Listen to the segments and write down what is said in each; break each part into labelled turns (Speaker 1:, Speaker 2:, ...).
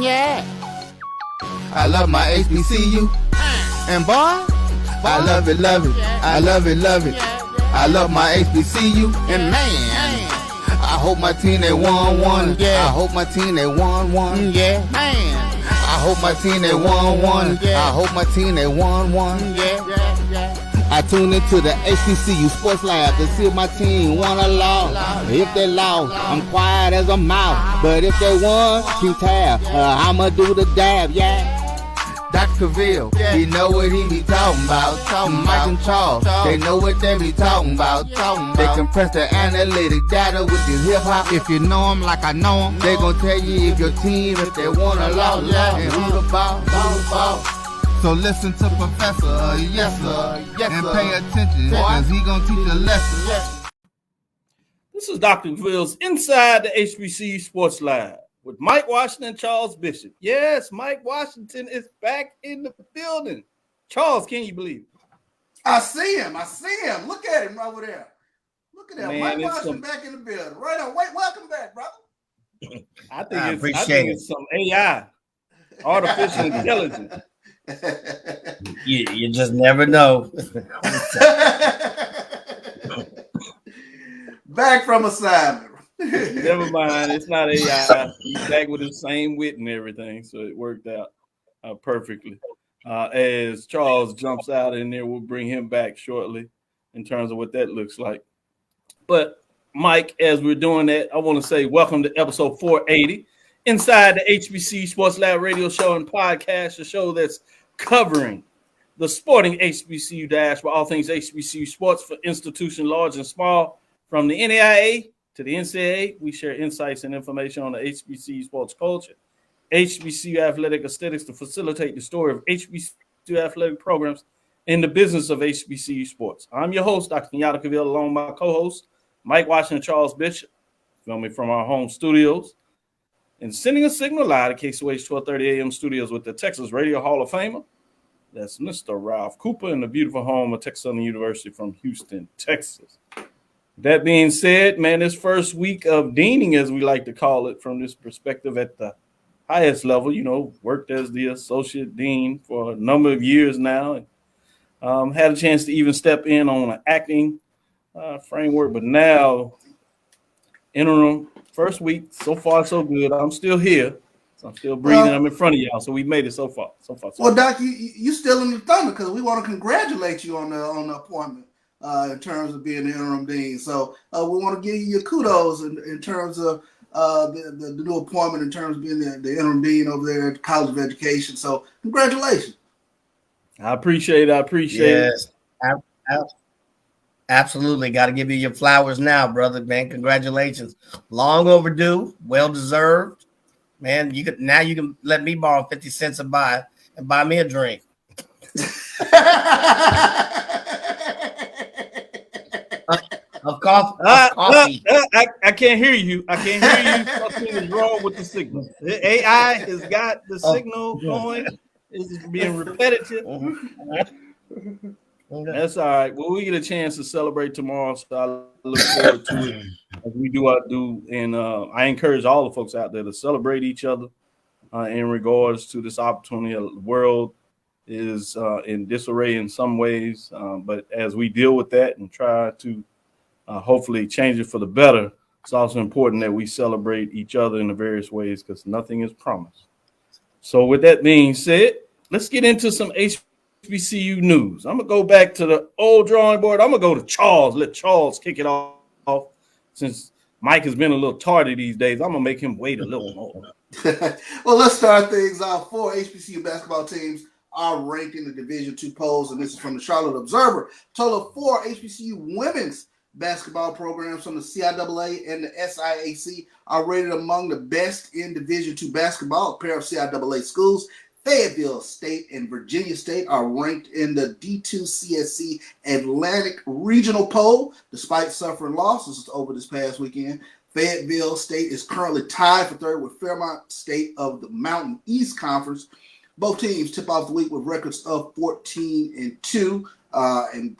Speaker 1: Yeah. I love my HBCU. And boy, I love it, love it. I love it, love it. I love my HBCU. And man, I hope my team they won. Yeah. I hope my team they won. Yeah. Man. I hope my team they won. Yeah. I hope my team they won. Yeah. I tune into the HBCU Sports Lab to see if my team won or lost. If they lost, I'm quiet as a mouse. But if they won, keep tab. I'ma do the dab, yeah. Dr. Cavil, he know what he be talking about. Mike and Charles, they know what they be talking about. They compress the analytic data with the hip hop. If you know them like I know them, they gon' tell you if your team, if they won or lost, and who the ball. So listen to Professor, yes sir, and pay attention, cause he gon' teach a lesson.
Speaker 2: This is Dr. Cavil's Inside the HBCU Sports Lab with Mike Washington and Charles Bishop. Yes, Mike Washington is back in the building. Charles, can you believe it?
Speaker 3: I see him. Look at him over there. Look at that.
Speaker 2: Man,
Speaker 3: Mike Washington back in the building. Right on. Wait, welcome back, brother.
Speaker 2: I think it's some AI, artificial intelligence.
Speaker 4: You just never know.
Speaker 3: Back from assignment.
Speaker 2: Never mind, it's not AI. He's back with the same wit and everything, so it worked out perfectly. As Charles jumps out in there, we'll bring him back shortly in terms of what that looks like. But Mike, as we're doing that, I want to say welcome to episode 480 inside the HBCU Sports Lab radio show and podcast, a show that's covering the sporting HBCU dash for all things HBCU sports for institution large and small, from the NAIA to the NCAA. We share insights and information on the HBCU sports culture, HBCU athletic aesthetics to facilitate the story of HBCU athletic programs and the business of HBCU sports. I'm your host, Dr. Kenyatta Cavil, along with my co-host, Mike Washington and Charles Bishop, filming from our home studios and sending a signal live to KCOH 1230 AM studios with the Texas Radio Hall of Famer. That's Mr. Ralph Cooper in the beautiful home of Texas Southern University from Houston, Texas. That being said, man, this first week of deaning, as we like to call it, from this perspective at the highest level, worked as the associate dean for a number of years now, and had a chance to even step in on an acting framework, but now interim first week, so far so good. I'm still here, so I'm still breathing. I'm in front of y'all, so we made it so far.
Speaker 3: Well, Doc, you still in the thunder because we want to congratulate you on the appointment. In terms of being the interim dean. So we want to give you your kudos in terms of the new appointment, in terms of being the interim dean over there at the College of Education. So congratulations.
Speaker 2: I appreciate it.
Speaker 4: Absolutely. Got to give you your flowers now, brother, man. Congratulations. Long overdue, well-deserved. Man, you can let me borrow 50 cents and buy me a drink. Of coffee.
Speaker 2: I can't hear you. Something is wrong with the signal. The AI has got the signal going. It's being repetitive. That's all right. Well, we get a chance to celebrate tomorrow, so I look forward to it as we do our due. And I encourage all the folks out there to celebrate each other in regards to this opportunity. The world is in disarray in some ways, but as we deal with that and try to hopefully change it for the better, it's also important that we celebrate each other in the various ways because nothing is promised. So with that being said, let's get into some HBCU news. I'm going to go back to the old drawing board. I'm going to go to Charles. Let Charles kick it off. Since Mike has been a little tardy these days, I'm going to make him wait a little more.
Speaker 3: Well, let's start things off. 4 HBCU basketball teams are ranked in the Division II polls, and this is from the Charlotte Observer. Total of 4 HBCU women's basketball programs from the CIAA and the SIAC are rated among the best in Division II basketball. A pair of CIAA schools, Fayetteville State and Virginia State, are ranked in the D2 CSC Atlantic Regional Poll, despite suffering losses over this past weekend. Fayetteville State is currently tied for third with Fairmont State of the Mountain East Conference. Both teams tip off the week with records of 14-2, and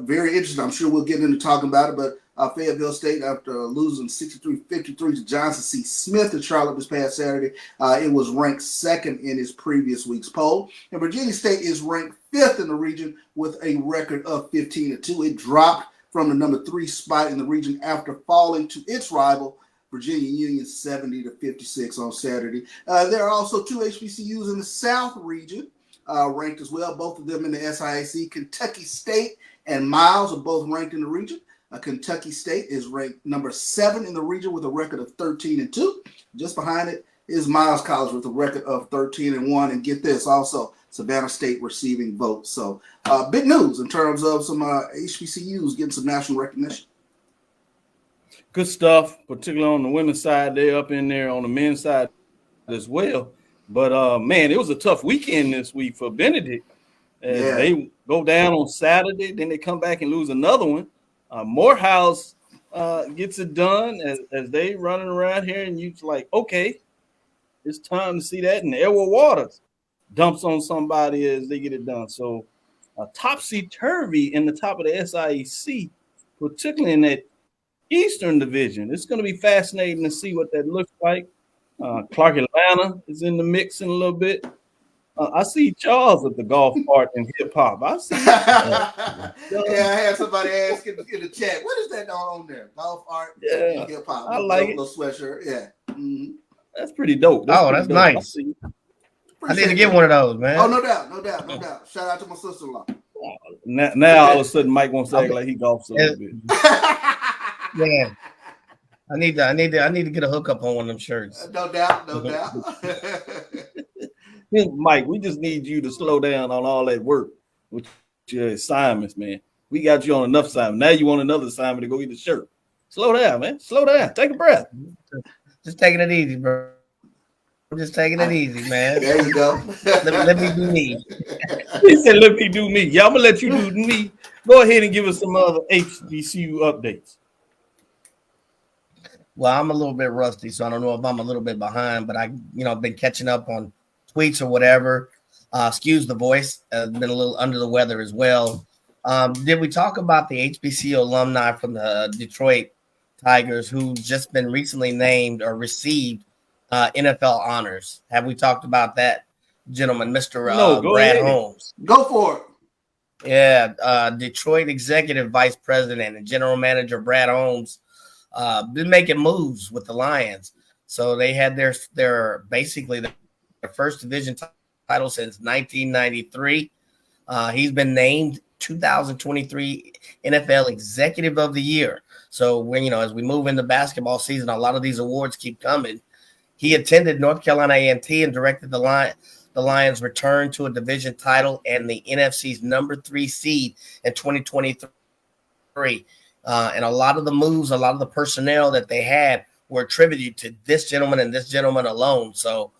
Speaker 3: very interesting. I'm sure we'll get into talking about it, but Fayetteville State, after losing 63-53 to Johnson C. Smith in Charlotte this past Saturday, it was ranked second in its previous week's poll. And Virginia State is ranked fifth in the region with a record of 15-2. It dropped from the number 3 spot in the region after falling to its rival, Virginia Union, 70-56 on Saturday. There are also 2 HBCUs in the South region ranked as well, both of them in the SIAC. Kentucky State and Miles are both ranked in the region. Kentucky State is ranked number 7 in the region with a record of 13-2. Just behind it is Miles College with a record of 13-1. And get this, also Savannah State receiving votes. So big news in terms of some HBCUs getting some national recognition.
Speaker 2: Good stuff, particularly on the women's side. They're up in there on the men's side as well. But, man, it was a tough weekend this week for Benedict. They go down on Saturday, then they come back and lose another one. Morehouse gets it done as they running around here, and you're like, okay, it's time to see that. And Edward Waters dumps on somebody as they get it done. So topsy-turvy in the top of the SIEC, particularly in that Eastern Division. It's going to be fascinating to see what that looks like. Clark Atlanta is in the mix in a little bit. I see Charles at the golf part and hip hop. I see.
Speaker 3: I had somebody ask in the chat, what is that on there? Golf art, hip hop.
Speaker 2: I like it.
Speaker 3: Little sweatshirt. Yeah. Mm-hmm.
Speaker 2: That's pretty dope.
Speaker 4: That's nice. I need to get one of those, man.
Speaker 3: Oh, no doubt. Shout out to my sister-in-law.
Speaker 2: Now all of a sudden, Mike wants to act like he golfs a little bit.
Speaker 4: Yeah. I need to get a hookup on one of them shirts.
Speaker 3: No doubt.
Speaker 2: Mike, we just need you to slow down on all that work with your assignments, man. We got you on enough assignment. Now you want another assignment to go get the shirt. Slow down, man. Slow down. Take a breath.
Speaker 4: Just taking it easy, bro. I'm just taking it easy, man.
Speaker 3: There you go.
Speaker 4: let me do me.
Speaker 2: He said, let me do me. Yeah, I'm going to let you do me. Go ahead and give us some other HBCU updates.
Speaker 4: Well, I'm a little bit rusty, so I don't know if I'm a little bit behind, but I've been catching up on tweets or whatever. Excuse the voice. Been a little under the weather as well. Did we talk about the HBCU alumni from the Detroit Tigers who's just been recently named or received NFL honors? Have we talked about that gentleman, Mr. Brad Holmes?
Speaker 3: Go for it.
Speaker 4: Yeah, Detroit Executive Vice President and General Manager Brad Holmes been making moves with the Lions. So they had their basically their first division title since 1993. He's been named 2023 NFL Executive of the Year. So when as we move into basketball season, a lot of these awards keep coming. He attended North Carolina A&T and directed the Lions return to a division title and the NFC's number 3 seed in 2023. And a lot of the moves, a lot of the personnel that they had were attributed to this gentleman and this gentleman alone. So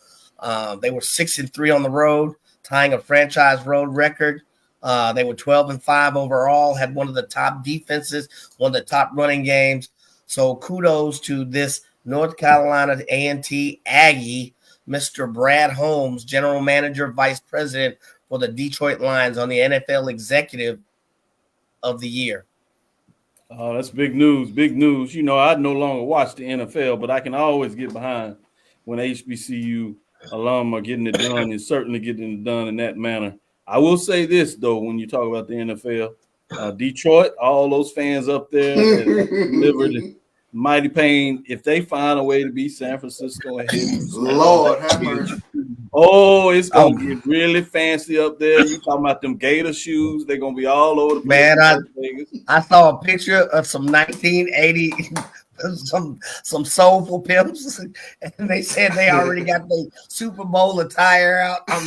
Speaker 4: they were 6-3 on the road, tying a franchise road record. They were 12-5 overall, had one of the top defenses, one of the top running games. So kudos to this North Carolina A&T Aggie, Mr. Brad Holmes, General Manager, Vice President for the Detroit Lions on the NFL Executive of the Year.
Speaker 2: Oh, that's big news. Big news. I no longer watch the NFL, but I can always get behind when HBCU alum are getting it done and certainly getting it done in that manner. I will say this, though, when you talk about the NFL, Detroit, all those fans up there that delivered mighty pain, if they find a way to beat San Francisco ahead.
Speaker 3: Lord have mercy.
Speaker 2: Oh, it's going to get really fancy up there. You talking about them Gator shoes. They're going to be all over the place.
Speaker 4: Man, I saw a picture of some 1980, some soulful pimps, and they said they already got the Super Bowl attire out. I'm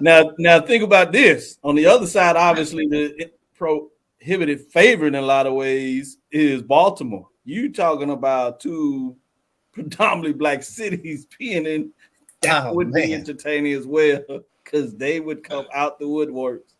Speaker 4: like,
Speaker 2: now think about this. On the other side, obviously, the prohibited favorite in a lot of ways is Baltimore. You talking about two predominantly black cities being in. That would be entertaining as well because they would come out the woodworks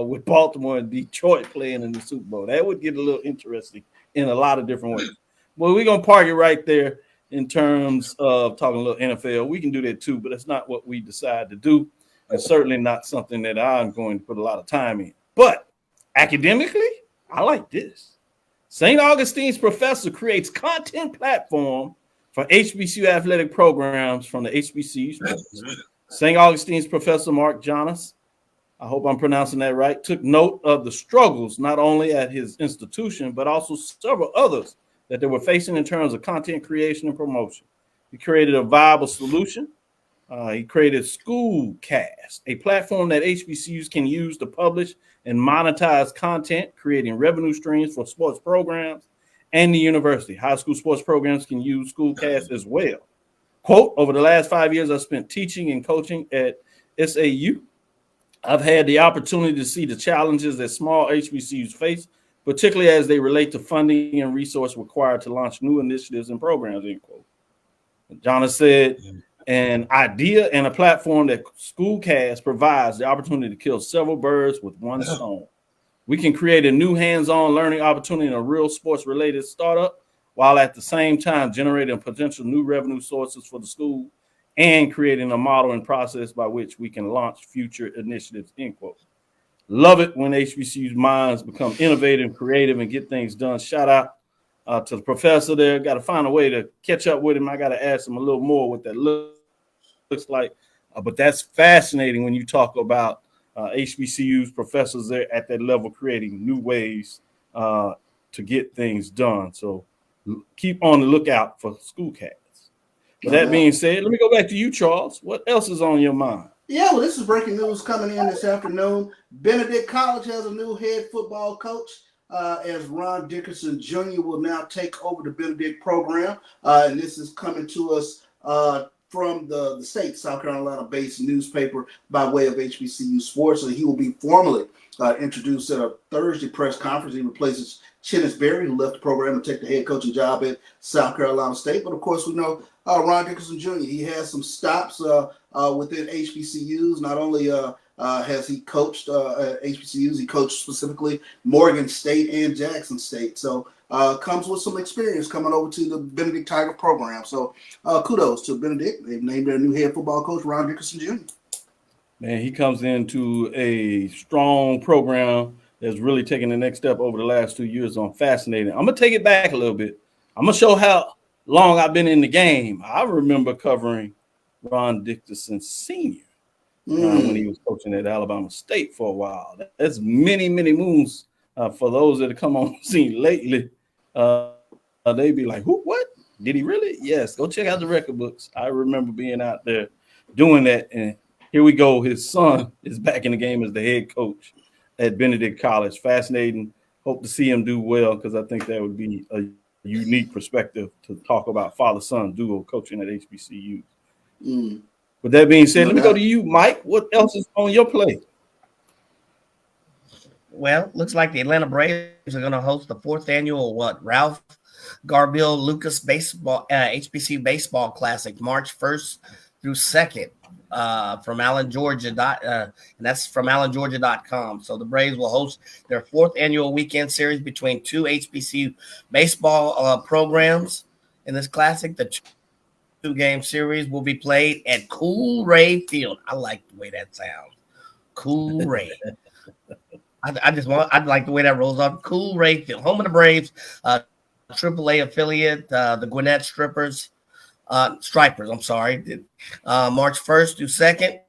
Speaker 2: with Baltimore and Detroit playing in the Super Bowl. That would get a little interesting in a lot of different ways. Well, we're going to park it right there in terms of talking a little NFL. We can do that too, but it's not what we decide to do, and certainly not something that I'm going to put a lot of time in. But academically, I like this. St. Augustine's professor creates content platform for HBCU athletic programs from the HBCU Sports. St. Augustine's professor Mark Jonas, I hope I'm pronouncing that right, took note of the struggles not only at his institution, but also several others that they were facing in terms of content creation and promotion. He created a viable solution. He created Schoolcast, a platform that HBCUs can use to publish and monetize content, creating revenue streams for sports programs and the university. High school sports programs can use Schoolcast as well. Quote, over the last 5 years, I've spent teaching and coaching at SAU. I've had the opportunity to see the challenges that small HBCUs face, particularly as they relate to funding and resource required to launch new initiatives and programs, end quote. Jonas said, an idea and a platform that Schoolcast provides the opportunity to kill several birds with one stone. We can create a new hands-on learning opportunity in a real sports-related startup, while at the same time generating potential new revenue sources for the school and creating a model and process by which we can launch future initiatives, end quote. Love it when HBCU's minds become innovative, creative, and get things done. Shout out to the professor there. Got to find a way to catch up with him. I got to ask him a little more what that looks like. But that's fascinating when you talk about HBCU's professors there at that level creating new ways to get things done. So keep on the lookout for Schoolcast. With that being said, let me go back to you, Charles. What else is on your mind?
Speaker 3: Yeah, well, this is breaking news coming in this afternoon. Benedict College has a new head football coach, as Ron Dickerson Jr. will now take over the Benedict program. And this is coming to us from the state, South Carolina-based newspaper by way of HBCU Sports. So he will be formally introduced at a Thursday press conference. He replaces Chennis Berry, who left the program to take the head coaching job at South Carolina State. But, of course, we know Ron Dickerson Jr., he has some stops within HBCUs. Not only has he coached HBCUs, he coached specifically Morgan State and Jackson State. So comes with some experience coming over to the Benedict Tiger program. So kudos to Benedict. They've named their new head football coach, Ron Dickerson Jr.
Speaker 2: Man, he comes into a strong program that's really taken the next step over the last 2 years on fascinating. I'm going to take it back a little bit. I'm going to show how long I've been in the game. I remember covering Ron Dickerson Sr. When he was coaching at Alabama State for a while. That's many, many moons for those that have come on the scene lately. They'd be like, who, what? Did he really? Yes, go check out the record books. I remember being out there doing that. And here we go. His son is back in the game as the head coach at Benedict College. Fascinating. Hope to see him do well because I think that would be a unique perspective to talk about father-son duo coaching at HBCU. With that being said, let me go to you, Mike. What else is on your plate?
Speaker 4: Well, looks like the Atlanta Braves are going to host the 4th annual Ralph Garr-Bill Lucas Baseball HBCU Baseball Classic, March 1st through 2nd. From Allen, Georgia. And that's from AllenGeorgia.com. So the Braves will host their 4th annual weekend series between 2 HBCU baseball programs in this classic. The 2-game series will be played at Cool Ray Field. I like the way that sounds. Cool Ray. I'd like the way that rolls off. Cool Ray Field, home of the Braves, AAA affiliate, the Gwinnett Stripers. Stripers, I'm sorry. March 1st through 2nd,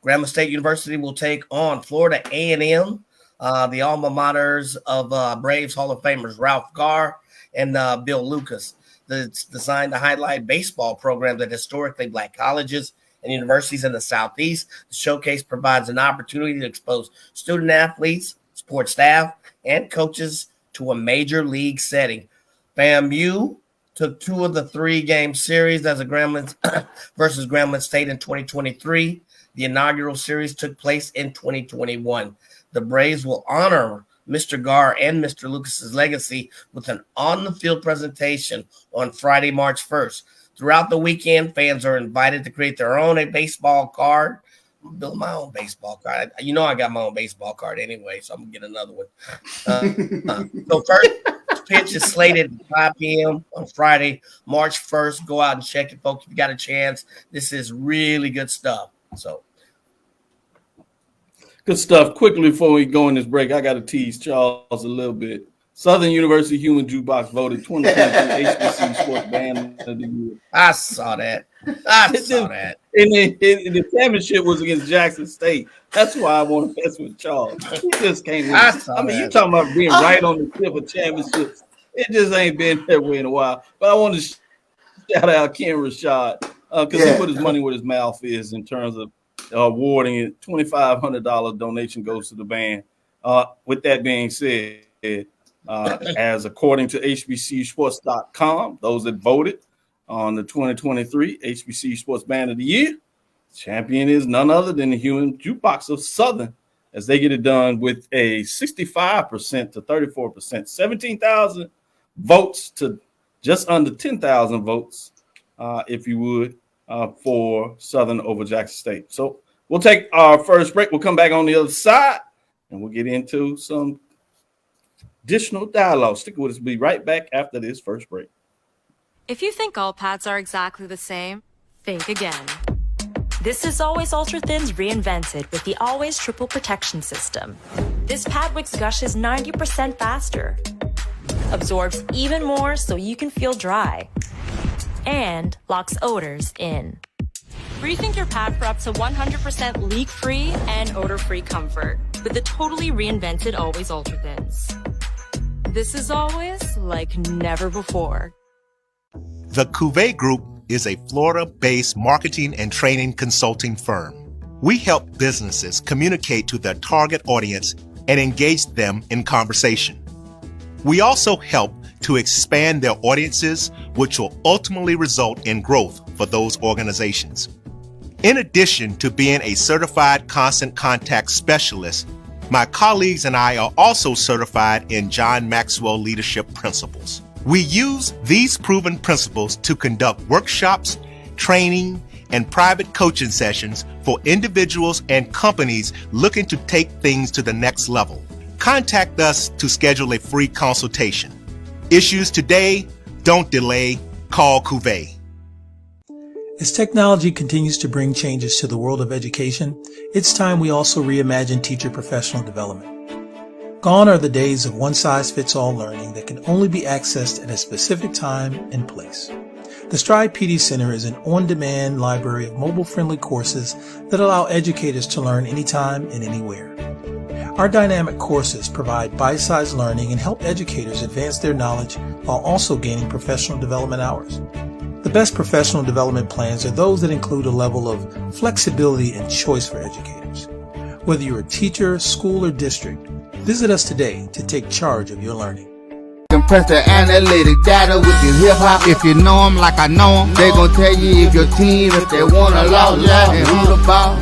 Speaker 4: Grambling State University will take on Florida A&M, the alma maters of Braves Hall of Famers Ralph Garr and Bill Lucas. It's designed to highlight baseball programs at historically Black colleges and universities in the Southeast. The showcase provides an opportunity to expose student athletes, sports staff, and coaches to a major league setting. FAMU took 2 of the 3-game series as a Grambling versus Grambling State in 2023. The inaugural series took place in 2021. The Braves will honor Mr. Garr and Mr. Lucas's legacy with an on-the-field presentation on Friday, March 1st. Throughout the weekend, fans are invited to create their own baseball card. I'm build my own baseball card. You know I got my own baseball card anyway, so I'm going to get another one. So first pitch is slated at 5 p.m. on Friday, March 1st. Go out and check it, folks, if you got a chance. This is really good stuff. So good
Speaker 2: stuff. Quickly before we go in this break, I got to tease Charles a little bit. Southern University Human Jukebox voted 2023 HBCU Sports Band of the Year.
Speaker 4: I saw that.
Speaker 2: And the championship was against Jackson State. That's why I want to mess with Charles. He just can't win. I mean, you talking about being right on the tip of championships. It just ain't been that way in a while. But I want to shout out Ken Rashad because he put his money where his mouth is in terms of awarding it. $2,500 donation goes to the band. With that being said, as according to HBCUsports.com, those that voted on the 2023 HBCU Sports Band of the Year, champion is none other than the Human Jukebox of Southern, as they get it done with a 65% to 34%, 17,000 votes to just under 10,000 votes, if you would, for Southern over Jackson State. So we'll take our first break. We'll come back on the other side, and we'll get into some additional dialogue. Stick with us. We'll be right back after this first break.
Speaker 5: If you think all pads are exactly the same, think again. This is Always Ultra Thins reinvented with the Always Triple Protection System. This pad wicks gushes 90% faster, absorbs even more so you can feel dry, and locks odors in. Rethink your pad for up to 100% leak-free and odor-free comfort with the totally reinvented Always Ultra Thins. This is always like never before.
Speaker 6: The Cuvée Group is a Florida-based marketing and training consulting firm. We help businesses communicate to their target audience and engage them in conversation. We also help to expand their audiences, which will ultimately result in growth for those organizations. In addition to being a certified constant contact specialist, my colleagues and I are also certified in John Maxwell Leadership Principles. We use these proven principles to conduct workshops, training, and private coaching sessions for individuals and companies looking to take things to the next level. Contact us to schedule a free consultation. Issues today, don't delay, call Cuvée.
Speaker 7: As technology continues to bring changes to the world of education, it's time we also reimagine teacher professional development. Gone are the days of one-size-fits-all learning that can only be accessed at a specific time and place. The Stride PD Center is an on-demand library of mobile-friendly courses that allow educators to learn anytime and anywhere. Our dynamic courses provide bite-sized learning and help educators advance their knowledge while also gaining professional development hours. The best professional development plans are those that include a level of flexibility and choice for educators. Whether you're a teacher, school, or district, visit us today to take charge of your learning.
Speaker 1: Compress the analytic data with your hip-hop. If you know them like I know them, they gon' tell you if your team, if they want a law, and who the ball.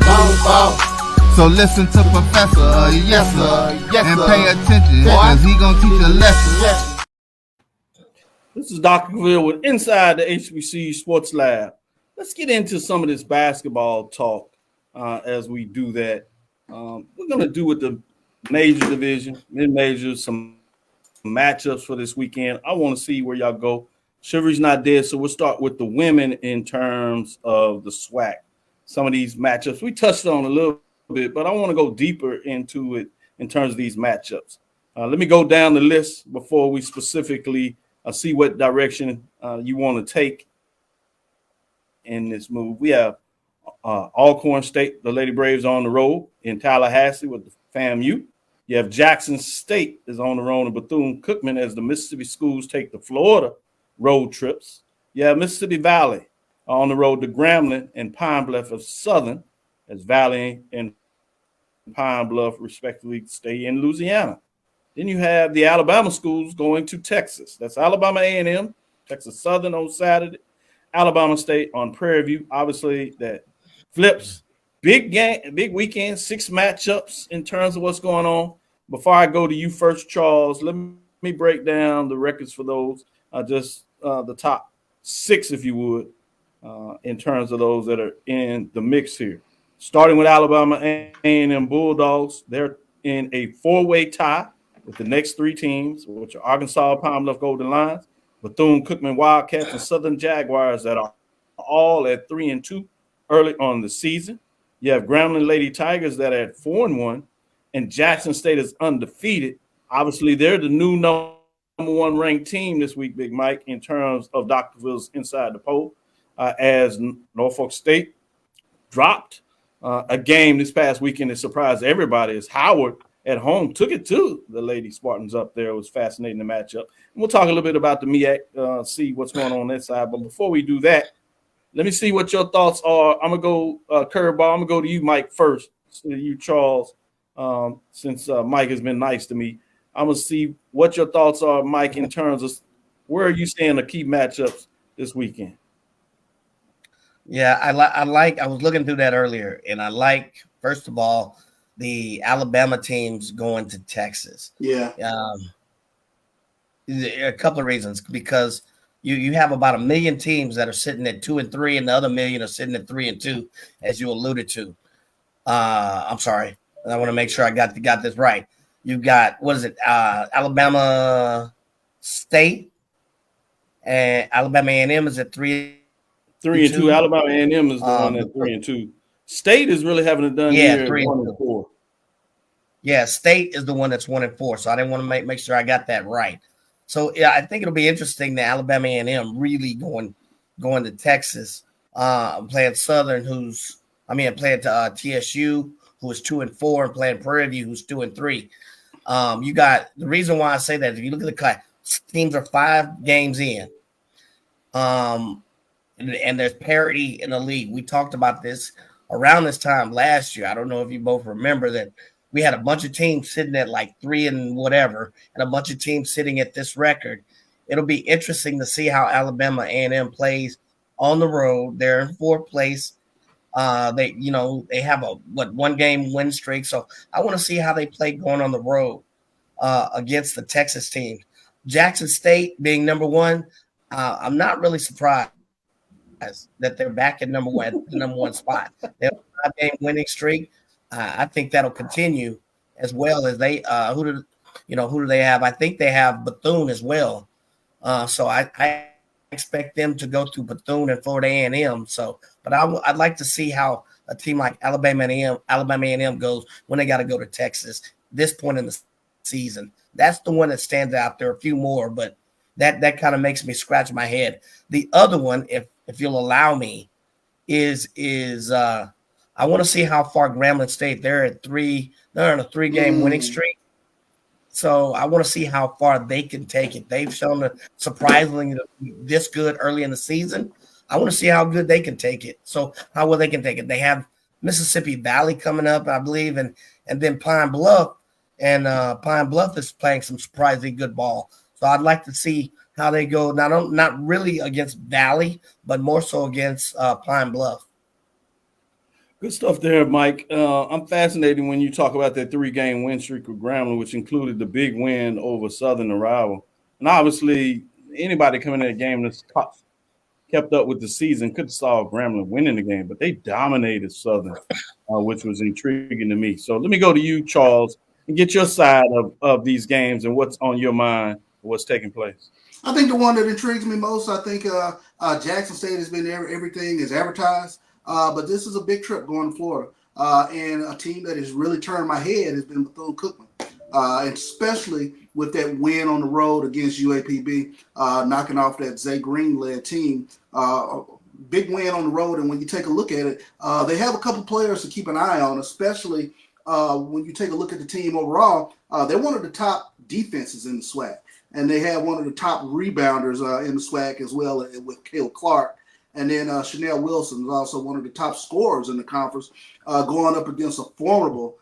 Speaker 1: So listen to Professor, yes sir, and pay attention, cause he gon' teach a lesson.
Speaker 2: This is Dr. Cavil with Inside the HBCU Sports Lab. Let's get into some of this basketball talk as we do that. We're going to do with the major division, mid-major, some matchups for this weekend. I want to see where y'all go. Chivalry's not dead, so we'll start with the women in terms of the SWAC. Some of these matchups we touched on a little bit, but I want to go deeper into it in terms of these matchups. Let me go down the list before we specifically see what direction you want to take in this move. We have Alcorn State, the Lady Braves on the road in Tallahassee with the FAMU. You have Jackson State is on the road in Bethune-Cookman as the Mississippi schools take the Florida road trips. You have Mississippi Valley on the road to Grambling and Pine Bluff of Southern as Valley and Pine Bluff respectively stay in Louisiana. Then you have the Alabama schools going to Texas. That's Alabama A&M, Texas Southern on Saturday, Alabama State on Prairie View. Obviously, that flips. Big game, big weekend, 6 matchups in terms of what's going on. Before I go to you first, Charles, let me break down the records for those, just the top 6, if you would, in terms of those that are in the mix here. Starting with Alabama A&M Bulldogs, they're in a 4-way tie with the next 3 teams, which are Arkansas Pine Bluff Golden Lions, Bethune-Cookman Wildcats, and Southern Jaguars that are all at 3-2 early on the season. You have Grambling Lady Tigers that are at 4-1, and Jackson State is undefeated. Obviously, they're the new number one ranked team this week, Big Mike, in terms of Dr. Phil's inside the poll, as Norfolk State dropped a game this past weekend that surprised everybody as Howard at home took it to the Lady Spartans up there. It was fascinating, the matchup. And we'll talk a little bit about the MEAC, see what's going on that side. But before we do that, let me see what your thoughts are. I'm going to go curveball. I'm going to go to you, Mike, first. To you, Charles, since Mike has been nice to me. I'm going to see what your thoughts are, Mike, in terms of where are you seeing the key matchups this weekend?
Speaker 4: Yeah, I was looking through that earlier, and I like, first of all, the Alabama teams going to Texas.
Speaker 3: Yeah.
Speaker 4: A couple of reasons, because you have about 1 million teams that are sitting at 2 and 3, and the other 1 million are sitting at 3 and 2, as you alluded to. I'm sorry. I want to make sure I got this right. You've got, Alabama State, and Alabama A&M is at 3
Speaker 2: and 2. Alabama A&M is the one at 3 and 2. State is really having it done here
Speaker 4: 3
Speaker 2: 1 and 4.
Speaker 4: Yeah, State is the one that's 1 and 4. So I didn't want to make sure I got that right. So yeah, I think it'll be interesting that Alabama A&M really going to Texas, playing Southern, playing to TSU, who is 2 and 4, and playing Prairie View, who's 2 and 3. You got the reason why I say that. If you look at the cut, teams are 5 games in. And there's parity in the league. We talked about this around this time last year. I don't know if you both remember that we had a bunch of teams sitting at like 3 and whatever, and a bunch of teams sitting at this record. It'll be interesting to see how Alabama A&M plays on the road. They're in 4th place. They have a 1 game win streak. So I want to see how they play going on the road against the Texas team. Jackson State being number 1, I'm not really surprised that they're back at number 1, the number 1 spot. They have a 5-game winning streak. I think that'll continue, as well as they. Who do they have? I think they have Bethune as well. So I expect them to go through Bethune and Florida A&M. So, but I'd like to see how a team like Alabama A&M goes when they got to go to Texas this point in the season. That's the one that stands out. There are a few more, but that kind of makes me scratch my head. The other one, if you'll allow me, is I want to see how far Grambling State. They're on a 3-game winning streak. So I want to see how far they can take it. They've shown surprisingly this good early in the season. I want to see how good they can take it. So how well they can take it. They have Mississippi Valley coming up, I believe, and then Pine Bluff. And Pine Bluff is playing some surprisingly good ball. So I'd like to see how they go. Not really against Valley, but more so against Pine Bluff.
Speaker 2: Good stuff there, Mike. I'm fascinated when you talk about that 3-game win streak with Grambling, which included the big win over Southern rival. And obviously, anybody coming in that game that's kept up with the season could have saw Grambling winning the game, but they dominated Southern, which was intriguing to me. So let me go to you, Charles, and get your side of these games and what's on your mind, what's taking place.
Speaker 3: I think the one that intrigues me most, I think Jackson State has been everything is advertised. But this is a big trip going to Florida. And a team that has really turned my head has been Bethune-Cookman. And especially with that win on the road against UAPB, knocking off that Zay Green-led team. Big win on the road. And when you take a look at it, they have a couple players to keep an eye on, especially when you take a look at the team overall. They're one of the top defenses in the SWAC. And they have one of the top rebounders in the SWAC as well with Cale Clark. And then Chanel Wilson is also one of the top scorers in the conference, going up against a formidable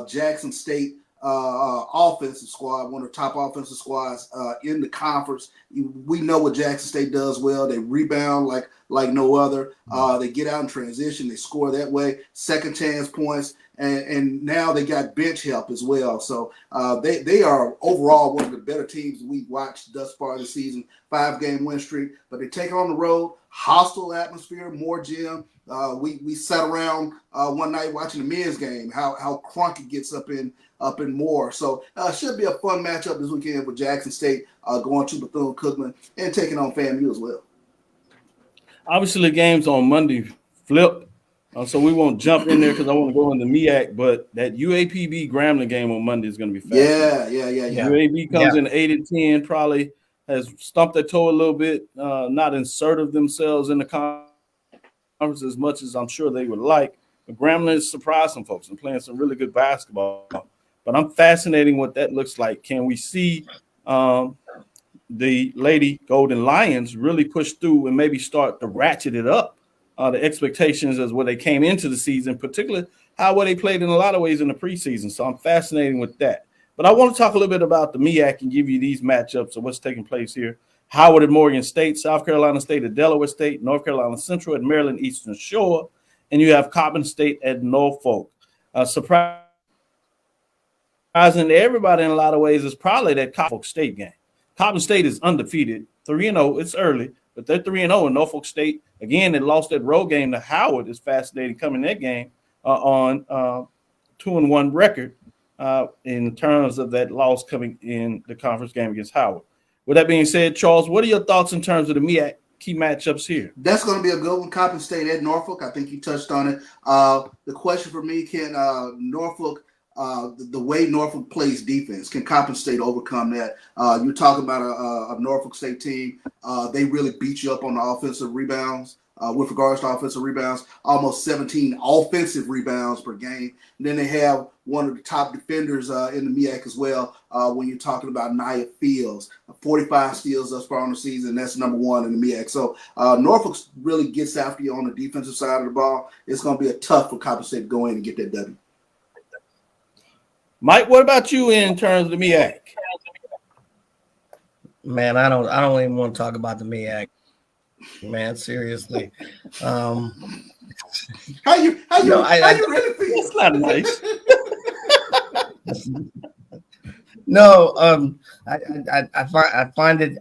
Speaker 3: Jackson State offensive squad, one of the top offensive squads in the conference. We know what Jackson State does well. They rebound like no other. They get out in transition. They score that way. Second chance points. And now they got bench help as well. So they are overall one of the better teams we've watched thus far this season. 5-game win streak. But they take it on the road. Hostile atmosphere, more gym. We sat around one night watching the men's game, how crunk it gets up in Moore. So it should be a fun matchup this weekend with Jackson State going to Bethune-Cookman and taking on FAMU as well.
Speaker 2: Obviously, the games on Monday flipped. So we won't jump in there because I want to go into MEAC, but that UAPB Grambling game on Monday is going to be fascinating.
Speaker 3: Yeah.
Speaker 2: UAB comes in 8-10, probably has stumped their toe a little bit, not inserted themselves in the conference as much as I'm sure they would like. But Grambling has surprised some folks and playing some really good basketball. But I'm fascinating what that looks like. Can we see the Lady Golden Lions really push through and maybe start to ratchet it up? The expectations as where they came into the season, particularly how well they played in a lot of ways in the preseason. So I'm fascinated with that. But I want to talk a little bit about the MEAC and give you these matchups of what's taking place here. Howard at Morgan State, South Carolina State at Delaware State, North Carolina Central at Maryland Eastern Shore, and you have Coppin State at Norfolk. Surprising to everybody in a lot of ways is probably that Coppin State game. Coppin State is undefeated, 3-0. It's early, but they're 3-0 in Norfolk State. Again, they lost that road game to Howard. Is fascinating coming that game on 2-1 record in terms of that loss coming in the conference game against Howard. With that being said, Charles, what are your thoughts in terms of the MEAC key matchups here?
Speaker 3: That's going to be a good one. Coppin State at Norfolk. I think you touched on it. The question for me, can Norfolk, the way Norfolk plays defense, can Coppin State overcome that? You're talking about a Norfolk State team. They really beat you up on the offensive rebounds. With regards to offensive rebounds, almost 17 offensive rebounds per game. And then they have one of the top defenders in the MEAC as well. When you're talking about Nia Fields, 45 steals thus far on the season. That's number one in the MEAC. So Norfolk really gets after you on the defensive side of the ball. It's going to be a tough for Coppin State to go in and get that W.
Speaker 2: Mike, what about you in terms of the MEAC?
Speaker 4: Man, I don't even want to talk about the MEAC. Man, seriously.
Speaker 3: How you really feel?
Speaker 2: It's not nice.
Speaker 4: No, I find it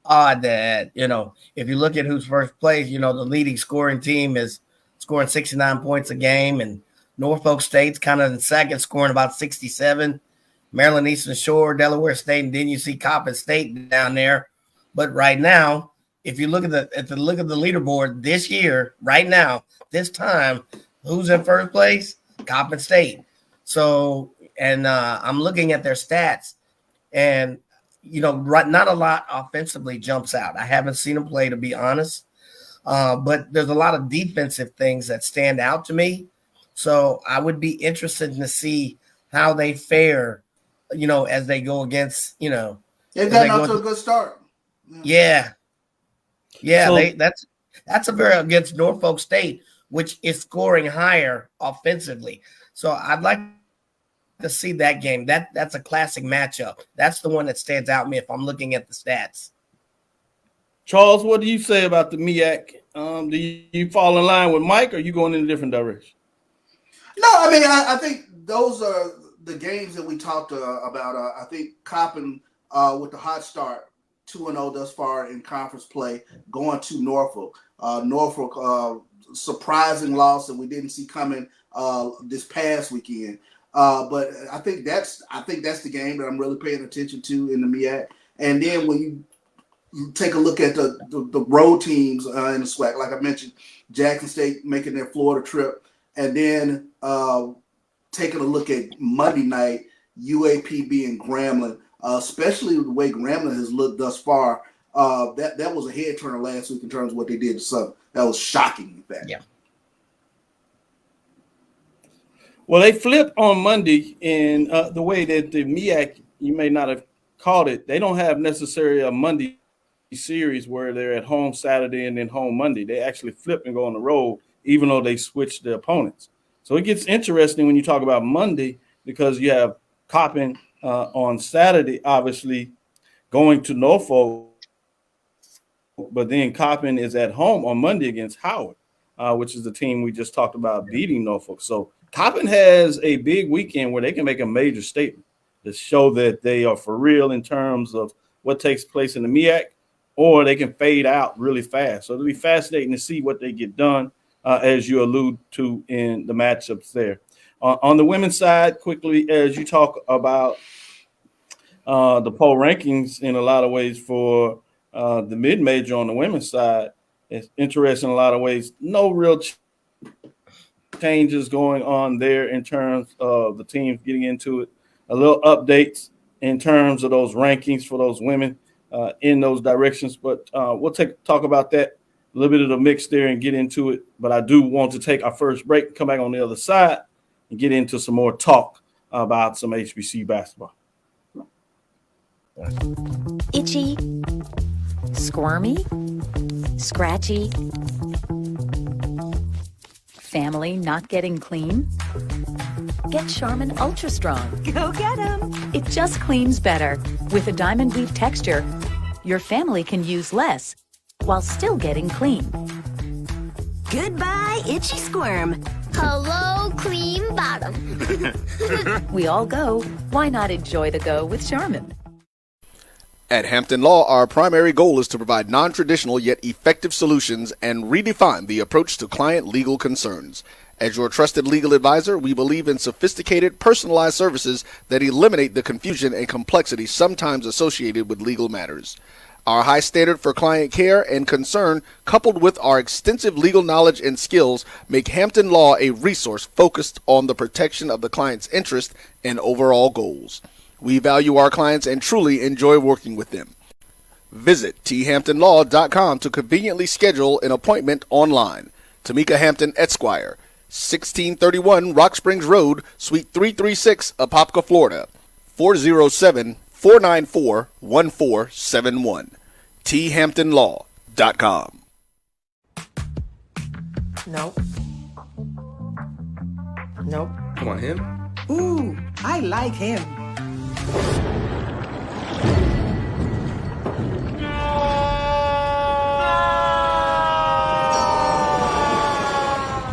Speaker 4: odd that, if you look at who's first place, the leading scoring team is scoring 69 points a game, and Norfolk State's kind of in second, scoring about 67. Maryland Eastern Shore, Delaware State, and then you see Coppin State down there. But right now, if you look at the leaderboard this year, right now, this time, who's in first place? Coppin State. So, and I'm looking at their stats, and not a lot offensively jumps out. I haven't seen them play, to be honest, but there's a lot of defensive things that stand out to me. So I would be interested to see how they fare, as they go against,
Speaker 3: they've gotten off to a good start.
Speaker 4: Yeah. Yeah,
Speaker 2: So,
Speaker 4: that's a very against Norfolk State, which is scoring higher offensively. So I'd like to see that game. That's a classic matchup. That's the one that stands out to me if I'm looking at the stats.
Speaker 2: Charles, what do you say about the MEAC? Do you fall in line with Mike, or are you going in a different direction?
Speaker 3: No, I mean, I think those are the games that we talked about. I think Coppin with the hot start, 2-0 thus far in conference play, going to Norfolk. Norfolk, surprising loss that we didn't see coming this past weekend. But I think that's the game that I'm really paying attention to in the MEAC. And then when you take a look at the road teams in the SWAC, like I mentioned, Jackson State making their Florida trip, and then taking a look at Monday night, UAPB and Grambling. Especially the way Grambling has looked thus far, that was a head turner last week in terms of what they did to Southern. That was shocking, in fact.
Speaker 4: Yeah.
Speaker 2: Well, they flipped on Monday in the way that the MEAC, you may not have caught it, they don't have necessarily a Monday series where they're at home Saturday and then home Monday. They actually flip and go on the road, even though they switch the opponents. So it gets interesting when you talk about Monday, because you have Coppin on Saturday, obviously, going to Norfolk, but then Coppin is at home on Monday against Howard, which is the team we just talked about beating Norfolk. So Coppin has a big weekend where they can make a major statement to show that they are for real in terms of what takes place in the MEAC, or they can fade out really fast. So it'll be fascinating to see what they get done, as you allude to in the matchups there. On the women's side, quickly, as you talk about the poll rankings in a lot of ways for the mid-major on the women's side, it's interesting in a lot of ways. No real changes going on there in terms of the teams getting into it. A little updates in terms of those rankings for those women in those directions. But we'll talk about that, a little bit of the mix there and get into it. But I do want to take our first break, come back on the other side, and get into some more talk about some HBCU basketball.
Speaker 8: Itchy, squirmy, scratchy, family not getting clean? Get Charmin Ultra Strong. Go get 'em. It just cleans better. With a diamond weave texture, your family can use less while still getting clean.
Speaker 9: Goodbye, itchy squirm. Hello, cream bottom.
Speaker 8: We all go. Why not enjoy the go with Charmin?
Speaker 10: At Hampton Law, our primary goal is to provide non-traditional yet effective solutions and redefine the approach to client legal concerns. As your trusted legal advisor, we believe in sophisticated, personalized services that eliminate the confusion and complexity sometimes associated with legal matters. Our high standard for client care and concern, coupled with our extensive legal knowledge and skills, make Hampton Law a resource focused on the protection of the client's interest and overall goals. We value our clients and truly enjoy working with them. Visit thamptonlaw.com to conveniently schedule an appointment online. Tamika Hampton Esquire, 1631 Rock Springs Road, Suite 336, Apopka, Florida, 407-494-1471. thamptonlaw.com.
Speaker 11: Nope. Nope.
Speaker 12: Come on, him?
Speaker 11: Ooh, I like him.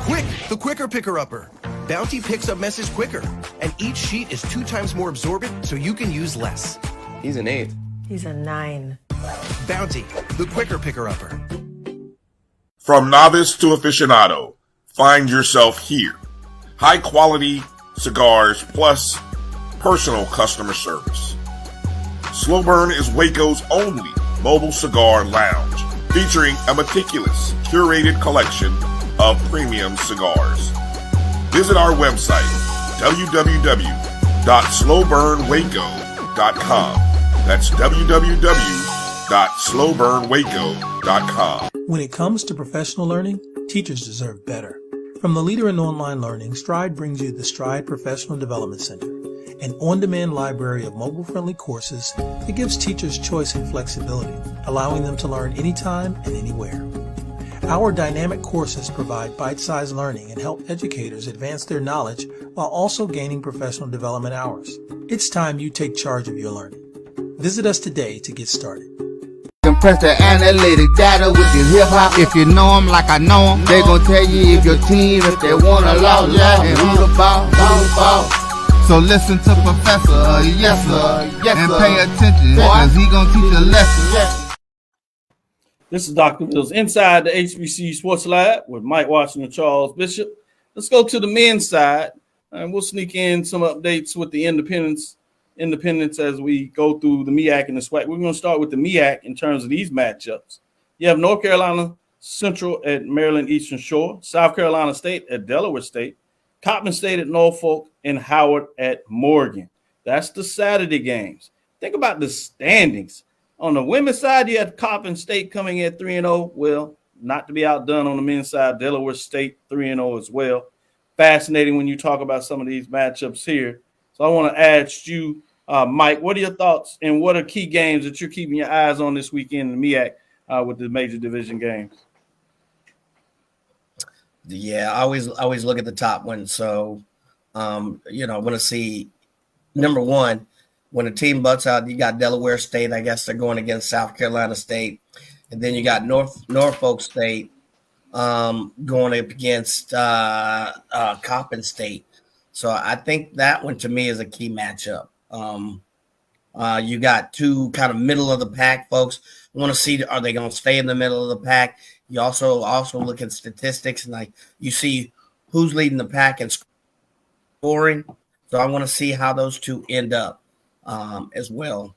Speaker 13: Quick, the quicker picker-upper. Bounty picks up messes quicker, and each sheet is 2 times more absorbent, so you can use less.
Speaker 12: He's an 8.
Speaker 11: He's a 9.
Speaker 13: Bounty, the quicker picker-upper.
Speaker 14: From novice to aficionado, find yourself here. High quality cigars plus personal customer service. Slow Burn is Waco's only mobile cigar lounge, featuring a meticulous, curated collection of premium cigars. Visit our website, www.slowburnwaco.com. That's www.slowburnwaco.com.
Speaker 7: When it comes to professional learning, teachers deserve better. From the leader in online learning, Stride brings you the Stride Professional Development Center, an on-demand library of mobile-friendly courses that gives teachers choice and flexibility, allowing them to learn anytime and anywhere. Our dynamic courses provide bite-sized learning and help educators advance their knowledge while also gaining professional development hours. It's time you take charge of your learning. Visit us today to get started.
Speaker 1: Compress the analytic data with your hip-hop. If you know them like I know them, they gon' tell you if your team, if they want to lose, and who the ball. So listen to Professor, yes sir, and pay attention, cause he gon' teach a lesson.
Speaker 2: This is Dr. Mills inside the HBCU Sports Lab with Mike Watson and Charles Bishop. Let's go to the men's side, and we'll sneak in some updates with the independents as we go through the MEAC and the SWAC. We're going to start with the MEAC in terms of these matchups. You have North Carolina Central at Maryland Eastern Shore, South Carolina State at Delaware State, Coppin State at Norfolk, and Howard at Morgan. That's the Saturday games. Think about the standings. On the women's side, you have Coppin State coming at 3-0. Well, not to be outdone on the men's side, Delaware State 3-0 as well. Fascinating when you talk about some of these matchups here. So I want to ask you, Mike, what are your thoughts and what are key games that you're keeping your eyes on this weekend in the MEAC with the major division games?
Speaker 4: Yeah, I always look at the top one. So, I want to see, number one, when a team butts out, you got Delaware State. I guess they're going against South Carolina State. And then you got Norfolk State going up against Coppin State. So I think that one to me is a key matchup. You got two kind of middle of the pack folks. You want to see, are they going to stay in the middle of the pack? You also look at statistics and like you see who's leading the pack and scoring. So I want to see how those two end up as well.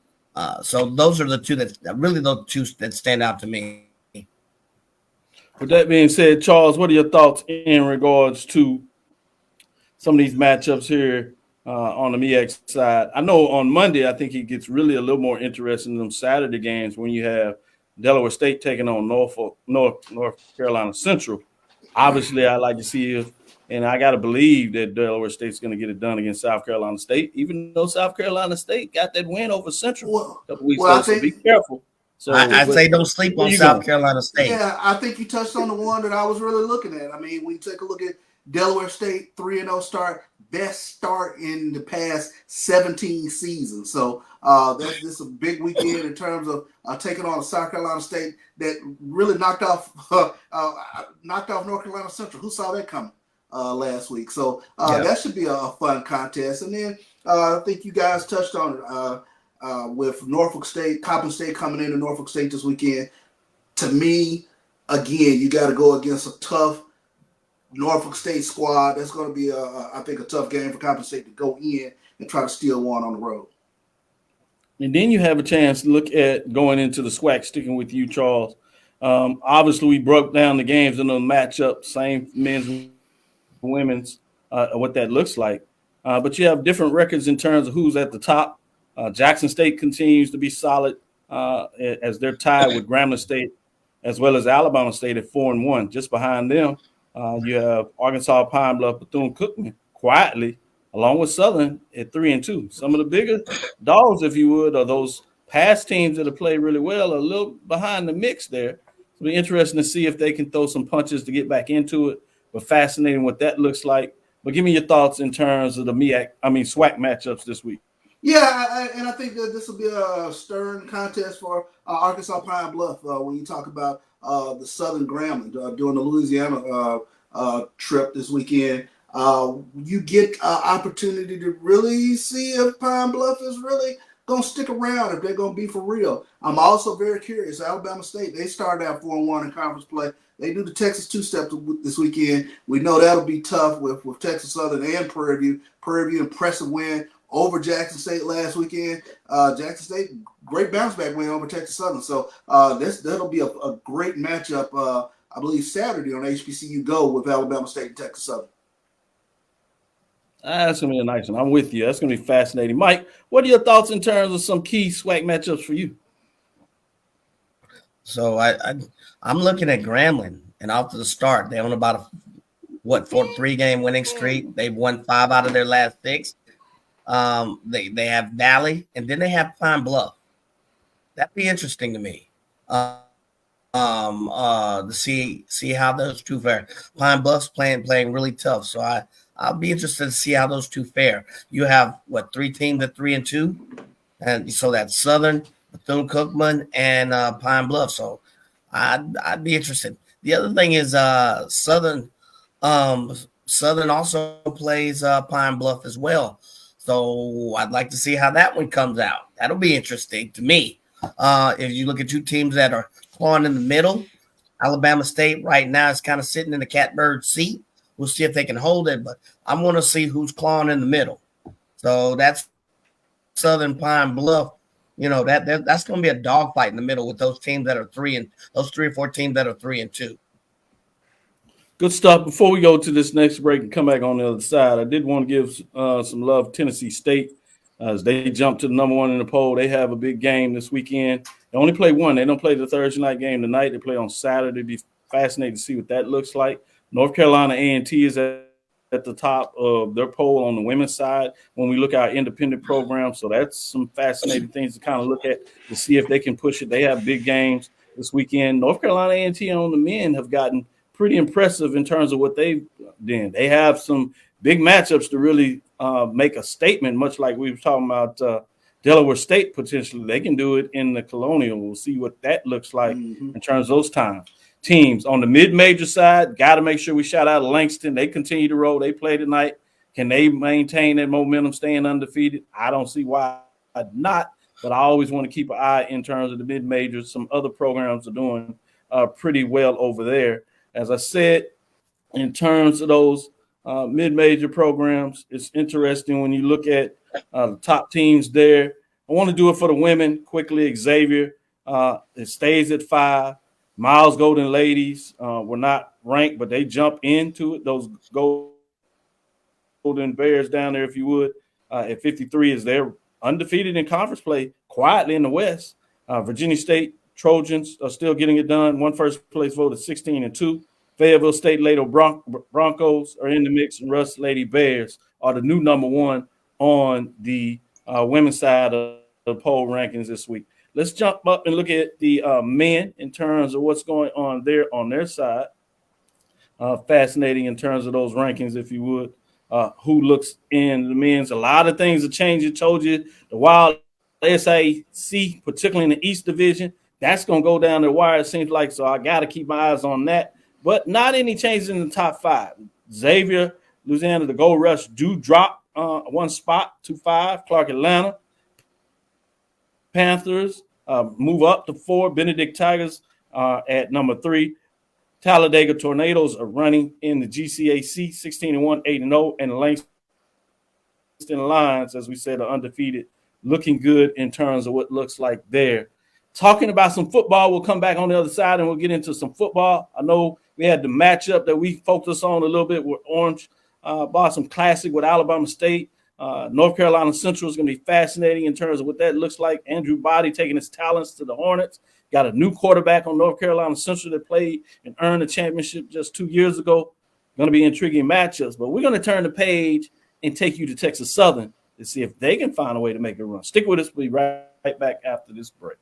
Speaker 4: So those are the two that stand out to me.
Speaker 2: With that being said, Charles, what are your thoughts in regards to some of these matchups here on the MEAC side. I know on Monday, I think it gets really a little more interesting than Saturday games when you have Delaware State taking on North Carolina Central. Obviously, I like to see if, and I got to believe that Delaware State's going to get it done against South Carolina State, even though South Carolina State got that win over Central a couple weeks ago. So be careful. So
Speaker 4: I say don't sleep on South Carolina State.
Speaker 3: Yeah, I think you touched on the one that I was really looking at. I mean, when you take a look at Delaware State 3-0 start, best start in the past 17 seasons. So that's just a big weekend in terms of taking on a South Carolina State that really knocked off North Carolina Central. Who saw that coming last week? So that should be a fun contest. And then I think you guys touched on it with Norfolk State, Coppin State coming into Norfolk State this weekend. To me, again, you got to go against a tough Norfolk State squad. That's going to be, I think, a tough game for Coppin State to go in and try to steal one on the road.
Speaker 2: And then you have a chance to look at going into the SWAC, sticking with you, Charles. Obviously, we broke down the games in the matchup, same men's and women's, what that looks like. But you have different records in terms of who's at the top. Jackson State continues to be solid as they're tied with Grambling State, as well as Alabama State at 4-1. Just behind them, you have Arkansas, Pine Bluff, Bethune-Cookman quietly, along with Southern at 3-2. Some of the bigger dogs, if you would, are those past teams that have played really well, are a little behind the mix there. It'll be interesting to see if they can throw some punches to get back into it. But fascinating what that looks like. But give me your thoughts in terms of the SWAC matchups this week.
Speaker 3: Yeah, and I think that this will be a stern contest for Arkansas Pine Bluff when you talk about the Southern Grambling doing the Louisiana trip this weekend. You get opportunity to really see if Pine Bluff is really going to stick around, if they're going to be for real. I'm also very curious. Alabama State, they started out 4-1 in conference play. They do the Texas two-step this weekend. We know that'll be tough with Texas Southern and Prairie View. Prairie View, impressive win over Jackson State last weekend. Jackson State, great bounce back win over Texas Southern. So that'll be a great matchup, I believe, Saturday on HBCU Go with Alabama State and Texas Southern.
Speaker 2: That's going to be a nice one. I'm with you. That's going to be fascinating. Mike, what are your thoughts in terms of some key SWAC matchups for you?
Speaker 4: So I'm looking at Grambling, and off to the start, they're on about a 4-3 winning streak. They've won 5 out of their last 6. They have Valley, and then they have Pine Bluff. That'd be interesting to me. To see how those two fare. Pine Bluff's playing really tough, so I'll be interested to see how those two fare. You have 3 teams at 3-2, and so that's Southern, Bethune-Cookman, and Pine Bluff. So I'd be interested. The other thing is Southern also plays Pine Bluff as well. So I'd like to see how that one comes out. That'll be interesting to me. If you look at 2 teams that are clawing in the middle, Alabama State right now is kind of sitting in the catbird seat. We'll see if they can hold it, but I want to see who's clawing in the middle. So that's Southern Pine Bluff. You know, that's going to be a dogfight in the middle with those teams that are 3 and those 3 or 4 teams that are 3-2.
Speaker 2: Good stuff. Before we go to this next break and come back on the other side, I did want to give some love to Tennessee State as they jump to the number 1 in the poll. They have a big game this weekend. They only play one. They don't play the Thursday night game tonight. They play on Saturday. It'd be fascinating to see what that looks like. North Carolina A&T is at the top of their poll on the women's side when we look at our independent program. So that's some fascinating things to kind of look at to see if they can push it. They have big games this weekend. North Carolina A&T on the men have gotten pretty impressive in terms of what they've done. They have some big matchups to really make a statement, much like we were talking about Delaware State potentially. They can do it in the Colonial. We'll see what that looks like in terms of those teams. On the mid-major side, got to make sure we shout out Langston. They continue to roll. They play tonight. Can they maintain that momentum, staying undefeated? I don't see why not, but I always want to keep an eye in terms of the mid-majors. Some other programs are doing pretty well over there. As I said, in terms of those mid-major programs, it's interesting when you look at the top teams there. I want to do it for the women quickly. Xavier, it stays at 5. Miles Golden Ladies were not ranked, but they jump into it. Those Golden Golden Bears down there, if you would, at 53 is they're undefeated in conference play quietly in the West. Virginia State Trojans are still getting it done. One first place vote is 16-2. Fayetteville State Lato Broncos are in the mix, and Russ Lady Bears are the new number one on the women's side of the poll rankings this week. Let's jump up and look at the men in terms of what's going on there on their side. Fascinating in terms of those rankings, if you would. Who looks in the men's? A lot of things are changing. Told you the Wild SAC, particularly in the East Division, that's going to go down the wire, it seems like. So I got to keep my eyes on that. But not any changes in the top five. Xavier, Louisiana, the Gold Rush do drop one spot to 5. Clark Atlanta Panthers move up to 4. Benedict Tigers at number 3. Talladega Tornadoes are running in the GCAC 16-1, 8-0, and Langston Lions, as we said, are undefeated, looking good in terms of what looks like there. Talking about some football, we'll come back on the other side and we'll get into some football. I know we had the matchup that we focused on a little bit with Orange Blossom Classic with Alabama State. North Carolina Central is going to be fascinating in terms of what that looks like. Andrew Body taking his talents to the Hornets. Got a new quarterback on North Carolina Central that played and earned a championship just 2 years ago. Going to be intriguing matchups. But we're going to turn the page and take you to Texas Southern to see if they can find a way to make a run. Stick with us. We'll be right back after this break.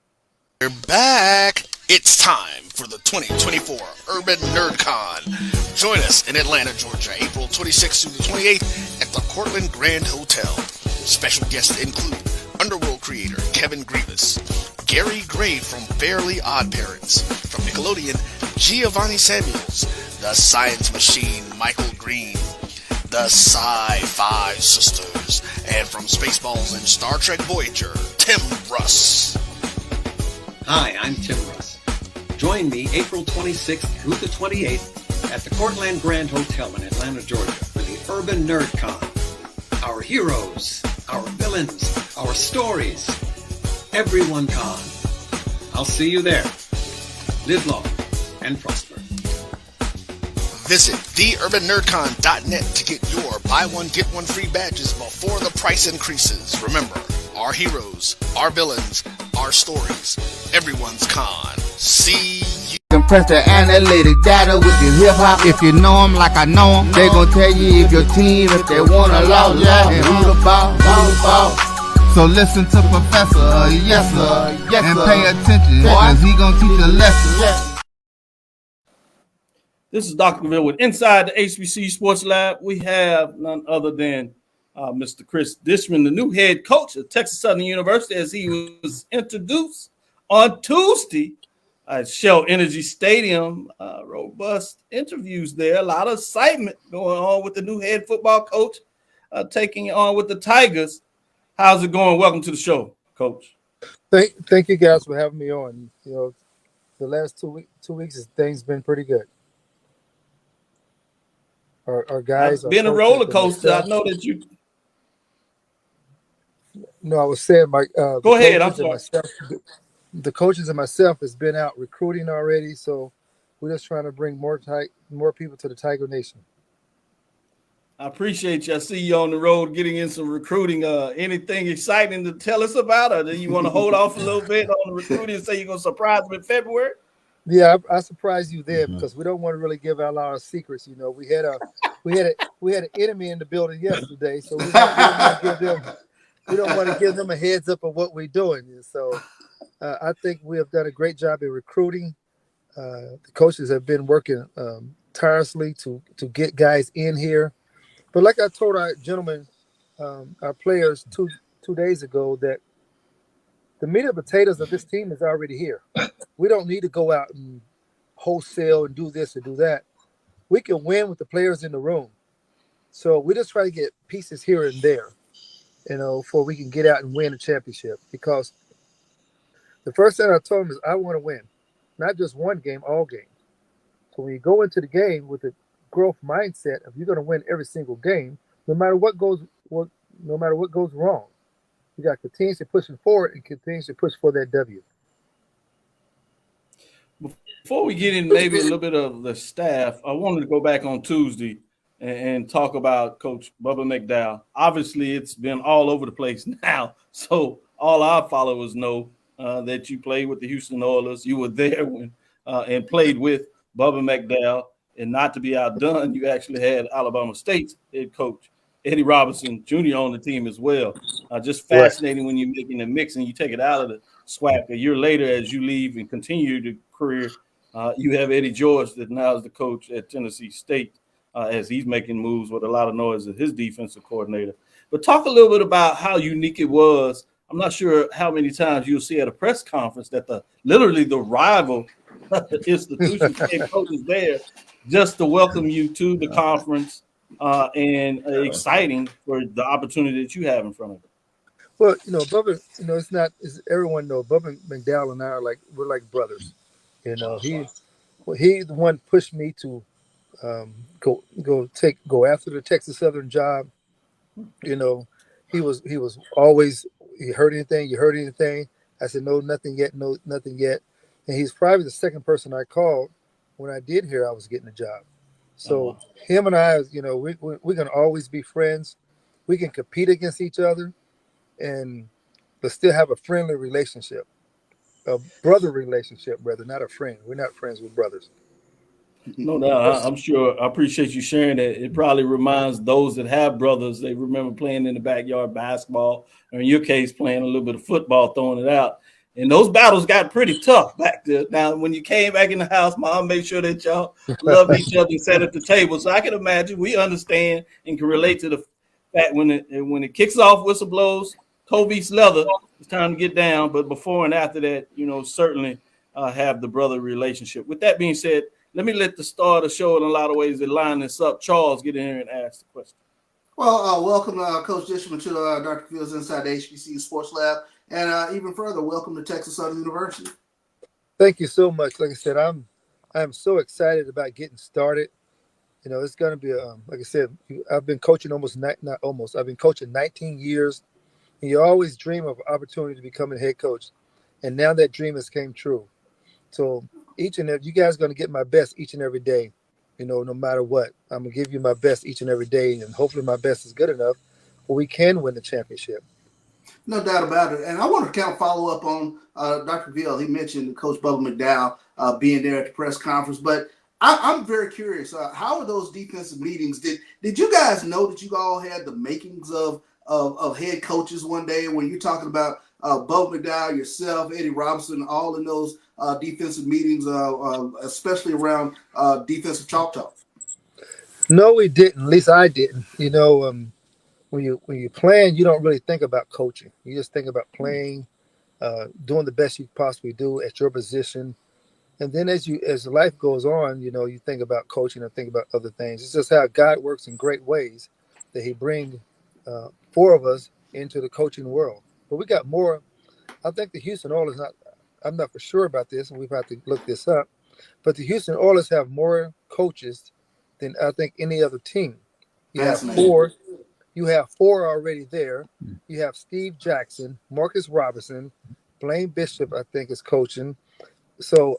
Speaker 10: We're back. It's time for the 2024 Urban NerdCon. Join us in Atlanta, Georgia, April 26th through the 28th at the Cortland Grand Hotel. Special guests include Underworld creator Kevin Grievous, Gary Gray from Fairly Odd Parents, from Nickelodeon, Giovanni Samuels, the Science Machine Michael Green, the Sci-Fi Sisters, and from Spaceballs and Star Trek Voyager, Tim Russ.
Speaker 12: Hi, I'm Tim Russ. Join me April 26th through the 28th at the Cortland Grand Hotel in Atlanta, Georgia for the Urban NerdCon. Our heroes, our villains, our stories, everyone con. I'll see you there. Live long and prosper.
Speaker 10: Visit theurbannerdcon.net to get your buy one, get one free badges before the price increases. Remember, our heroes, our villains, our stories, everyone's con. See you.
Speaker 1: Compress the analytic data with your hip-hop. If you know them like I know them, they gon' tell you if your team, if they wanna lose, and who the ball. So listen to Professor, yes sir, and pay attention, cause he gon' teach a lesson.
Speaker 2: This is Dr. Cavil with Inside the HBCU Sports Lab. We have none other than Mr. Cris Dishman, the new head coach of Texas Southern University, as he was introduced on Tuesday at Shell Energy Stadium. Robust interviews there. A lot of excitement going on with the new head football coach taking on with the Tigers. How's it going? Welcome to the show, Coach.
Speaker 15: Thank you guys for having me on. You know, the last 2 weeks, things been pretty good. Our guys
Speaker 2: been a roller coaster. I know that you.
Speaker 15: No, I was saying
Speaker 2: go ahead. I'm sorry.
Speaker 15: The coaches and myself has been out recruiting already, so we're just trying to bring more people to the Tiger Nation.
Speaker 2: I appreciate you. I see you on the road getting in some recruiting. Anything exciting to tell us about, or do you want to hold off a little bit on the recruiting and say you're going to surprise them in February?
Speaker 15: Yeah, I surprised you there because we don't want to really give out a lot of secrets. You know, we had an enemy in the building yesterday, so we don't want to give them a heads up of what we're doing. So I think we have done a great job in recruiting. The coaches have been working tirelessly to get guys in here. But like I told our gentlemen, our players two days ago, that the meat and potatoes of this team is already here. We don't need to go out and wholesale and do this and do that. We can win with the players in the room. So we just try to get pieces here and there, you know, before we can get out and win a championship. Because the first thing I told them is I want to win, not just one game, all games. So when you go into the game with a growth mindset of you're going to win every single game, no matter what goes wrong, you got to continue to pushing forward and continue to push for that W.
Speaker 2: Before we get in maybe a little bit of the staff, I wanted to go back on Tuesday and talk about Coach Bubba McDowell. Obviously, it's been all over the place now. So all our followers know that you played with the Houston Oilers. You were there when and played with Bubba McDowell. And not to be outdone, you actually had Alabama State's head coach Eddie Robinson Jr. on the team as well. Just fascinating when you're making the mix and you take it out of the SWAC. A year later, as you leave and continue your career, you have Eddie George that now is the coach at Tennessee State as he's making moves with a lot of noise as his defensive coordinator. But talk a little bit about how unique it was. I'm not sure how many times you'll see at a press conference that literally the rival institution head coach is there just to welcome you to the conference and exciting for the opportunity that you have in front of you.
Speaker 15: Well, Bubba, it's not, as everyone knows, Bubba McDowell and I we're like brothers. He's the one pushed me to go after the Texas Southern job. He was always, you heard anything? I said, no, nothing yet. And he's probably the second person I called when I did hear I was getting a job. So him and I, we're going to always be friends. We can compete against each other but still have a friendly relationship, a brother relationship, rather, not a friend. We're not friends, we're brothers.
Speaker 2: No doubt. I'm sure. I appreciate you sharing that. It probably reminds those that have brothers, they remember playing in the backyard basketball, or in your case, playing a little bit of football, throwing it out. And those battles got pretty tough back there. Now, when you came back in the house, Mom made sure that y'all loved each other and sat at the table. So I can imagine, we understand and can relate to the fact when it kicks off, whistle blows, Kobe's leather, it's time to get down. But before and after that, certainly have the brother relationship. With that being said, let me let the star of the show in a lot of ways that line this up. Charles, get in here and ask the question.
Speaker 3: Well, welcome, Coach Dishman, to Dr. Cavill's Inside the HBCU Sports Lab. And even further, welcome to Texas Southern University.
Speaker 15: Thank you so much. Like I said, I'm so excited about getting started. It's going to be, like I said, I've been coaching I've been coaching 19 years. And you always dream of an opportunity to become a head coach. And now that dream has came true. So you guys are going to get my best each and every day, no matter what. I'm going to give you my best each and every day. And hopefully my best is good enough where we can win the championship.
Speaker 3: No doubt about it. And I want to kind of follow up on Dr. Cavil. He mentioned Coach Bubba McDowell being there at the press conference. But I'm very curious. How are those defensive meetings? Did you guys know that you all had the makings of head coaches one day when you're talking about Bubba McDowell, yourself, Eddie Robinson, all in those defensive meetings, especially around defensive chalk talk?
Speaker 15: No, we didn't. At least I didn't. When you plan, you don't really think about coaching. You just think about playing, doing the best you possibly do at your position. And then as life goes on, you think about coaching and think about other things. It's just how God works in great ways that he brings four of us into the coaching world. But we got more. I think the Houston Oilers, I'm not for sure about this, and we've had to look this up, but the Houston Oilers have more coaches than I think any other team. You have four. You have four already there. You have Steve Jackson, Marcus Robinson, Blaine Bishop, I think, is coaching. So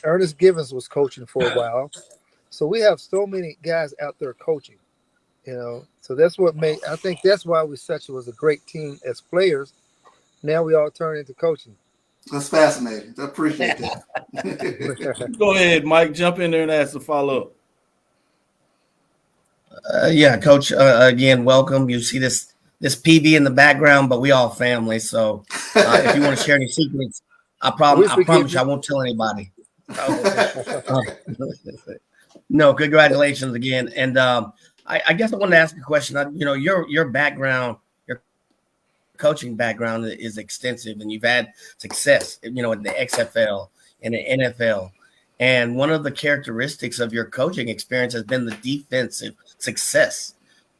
Speaker 15: Ernest Givens was coaching for a while. So we have so many guys out there coaching. So that's what I think that's why was a great team as players. Now we all turn into coaching.
Speaker 3: That's fascinating. I appreciate that.
Speaker 2: Go ahead, Mike. Jump in there and ask the follow-up.
Speaker 4: Yeah, Coach, again, welcome. You see this PV in the background, but we all family. So if you want to share any secrets, I promise you I won't tell anybody. No, congratulations again. And I guess I wanted to ask a question. Your background, your coaching background is extensive, and you've had success, in the XFL and the NFL. And one of the characteristics of your coaching experience has been the defensive success.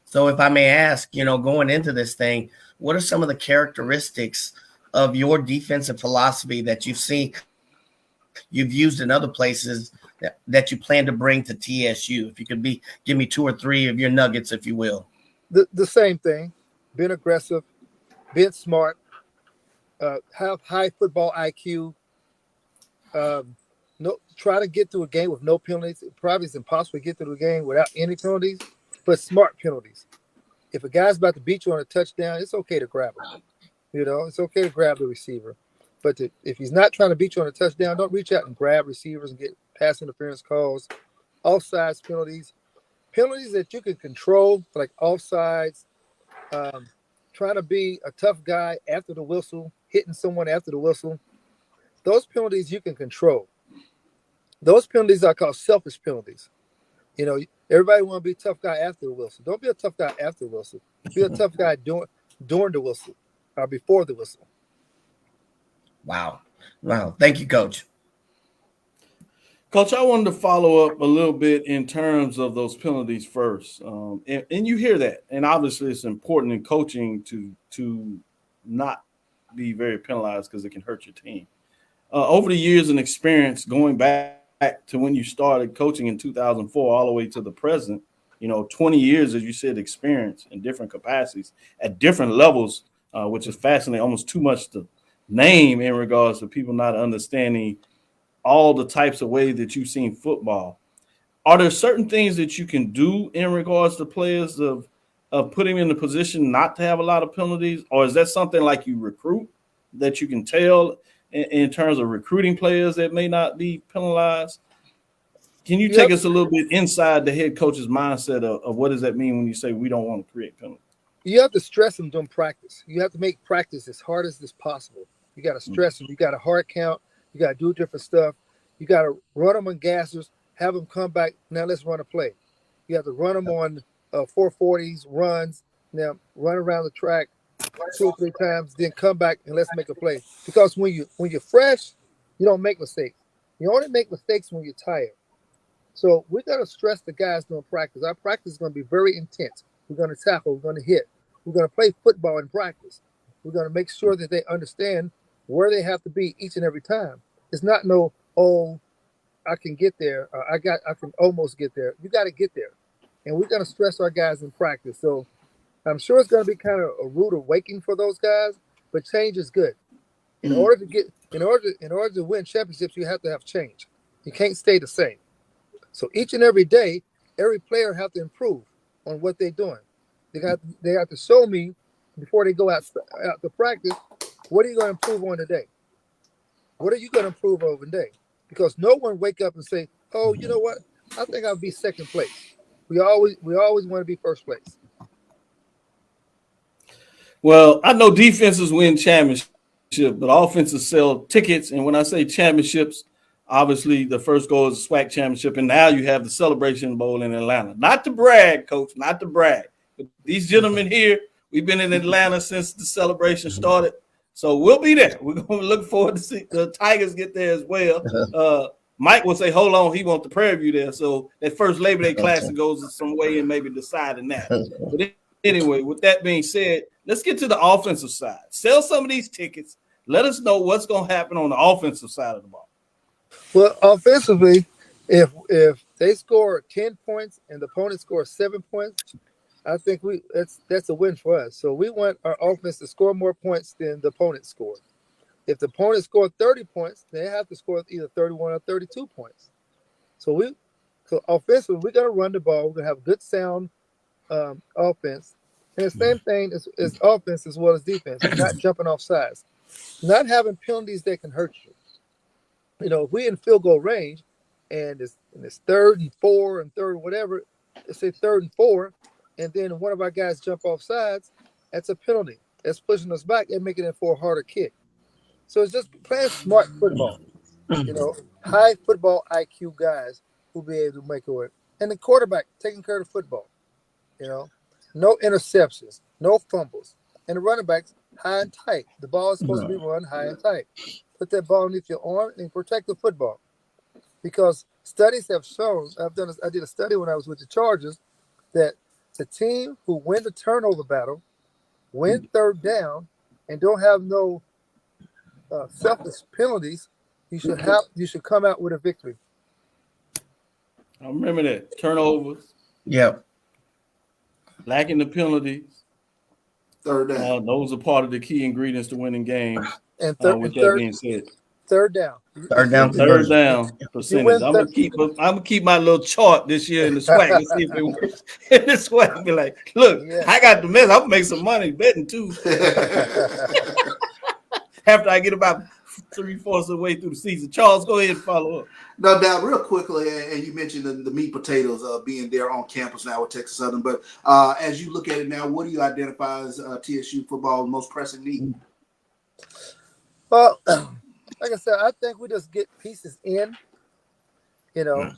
Speaker 4: So if I may ask, going into this thing, what are some of the characteristics of your defensive philosophy that you've used in other places that you plan to bring to TSU? If you could give me two or three of your nuggets, if you will.
Speaker 15: The same thing, being aggressive, being smart, have high football IQ, try to get through a game with no penalties. It probably is impossible to get through the game without any penalties, but smart penalties. If a guy's about to beat you on a touchdown, it's okay to grab him. It's okay to grab the receiver. But if he's not trying to beat you on a touchdown, don't reach out and grab receivers and get pass interference calls, offsides penalties, penalties that you can control, like offsides, trying to be a tough guy after the whistle, hitting someone after the whistle. Those penalties you can control. Those penalties are called selfish penalties. Everybody want to be a tough guy after the whistle. Don't be a tough guy after the whistle. Be a tough guy during the whistle or before the whistle.
Speaker 4: Wow. Thank you, Coach.
Speaker 2: Coach, I wanted to follow up a little bit in terms of those penalties first. And you hear that. And obviously it's important in coaching to not be very penalized because it can hurt your team. Over the years and experience, going back to when you started coaching in 2004 all the way to the present, 20 years, as you said, experience in different capacities at different levels, which is fascinating, almost too much to name in regards to people not understanding all the types of ways that you've seen football. Are there certain things that you can do in regards to players of putting them in a position not to have a lot of penalties? Or is that something like you recruit that you can tell in terms of recruiting players that may not be penalized? Can you take us a little bit inside the head coach's mindset of what does that mean when you say we don't want to create penalties?
Speaker 15: You have to stress them during practice. You have to make practice as hard as is possible. You got to stress them. You got to hard count. You got to do different stuff. You got to run them on gassers, have them come back. Now let's run a play. You have to run them on 440s, runs. Now run around the track 2 or 3 times, then come back and let's make a play. Because when you're fresh, you don't make mistakes. You only make mistakes when you're tired. So we got to stress the guys during practice. Our practice is going to be very intense. We're going to tackle. We're going to hit. We're going to play football in practice. We're going to make sure that they understand where they have to be each and every time. It's not I can get there. I can almost get there. You got to get there. And we're going to stress our guys in practice. So I'm sure it's going to be kind of a rude awakening for those guys, but change is good. In order to win championships, you have to have change. You can't stay the same. So each and every day, every player have to improve on what they're doing. They have to show me before they go out to practice, what are you going to improve on today? What are you going to improve over today? Because no one wake up and say, oh, you know what? I think I'll be second place. We always want to be first place.
Speaker 2: Well, I know defenses win championships, but offenses sell tickets. And when I say championships, obviously the first goal is the SWAC championship. And now you have the Celebration Bowl in Atlanta. Not to brag, Coach, not to brag. But these gentlemen here, we've been in Atlanta since the celebration started. So we'll be there. We're going to look forward to see the Tigers get there as well. Mike will say, hold on, he wants the Prairie View there. So that first Labor Day Classic goes some way in maybe deciding that. But anyway, with that being said, let's get to the offensive side. Sell some of these tickets. Let us know what's going to happen on the offensive side of the ball.
Speaker 15: Well, offensively, if they score 10 points and the opponent scores 7 points, I think that's a win for us. So we want our offense to score more points than the opponent scored. If the opponent scored 30 points, they have to score either 31 or 32 points. So offensively, we're going to run the ball. We're going to have good sound offense. And the same thing as offense as well as defense. Not jumping off sides. Not having penalties that can hurt you. If we're in field goal range and it's 3rd and 4 and 3rd whatever, let's say 3rd and 4, and then one of our guys jump off sides, that's a penalty. That's pushing us back and making it for a harder kick. So it's just playing smart football. High football IQ guys who'll be able to make it work. And the quarterback taking care of the football. No interceptions, no fumbles. And the running backs high and tight. The ball is supposed to be run high and tight. Put that ball underneath your arm and protect the football. Because studies have shown, I did a study when I was with the Chargers, that the team who win the turnover battle, win 3rd down, and don't have no selfish penalties, you should come out with a victory.
Speaker 2: I remember that. Turnovers.
Speaker 4: Yep.
Speaker 2: Lacking the penalties.
Speaker 3: 3rd down.
Speaker 2: Those are part of the key ingredients to winning games.
Speaker 15: And third,
Speaker 2: with that being said.
Speaker 15: Third down.
Speaker 4: Third down
Speaker 2: Third
Speaker 4: conversion.
Speaker 2: down percentage. I'm gonna keep my little chart this year in the SWAC and see if it works. In the SWAC, be like, look, I got the mess. I'm gonna make some money betting too. After I get about 3/4 of the way through the season. Charles, go ahead and follow up.
Speaker 3: No doubt, real quickly, and you mentioned the meat potatoes being there on campus now with Texas Southern. But as you look at it now, what do you identify as TSU football's most pressing need?
Speaker 15: Well, like I said, I think we just get pieces in. You know,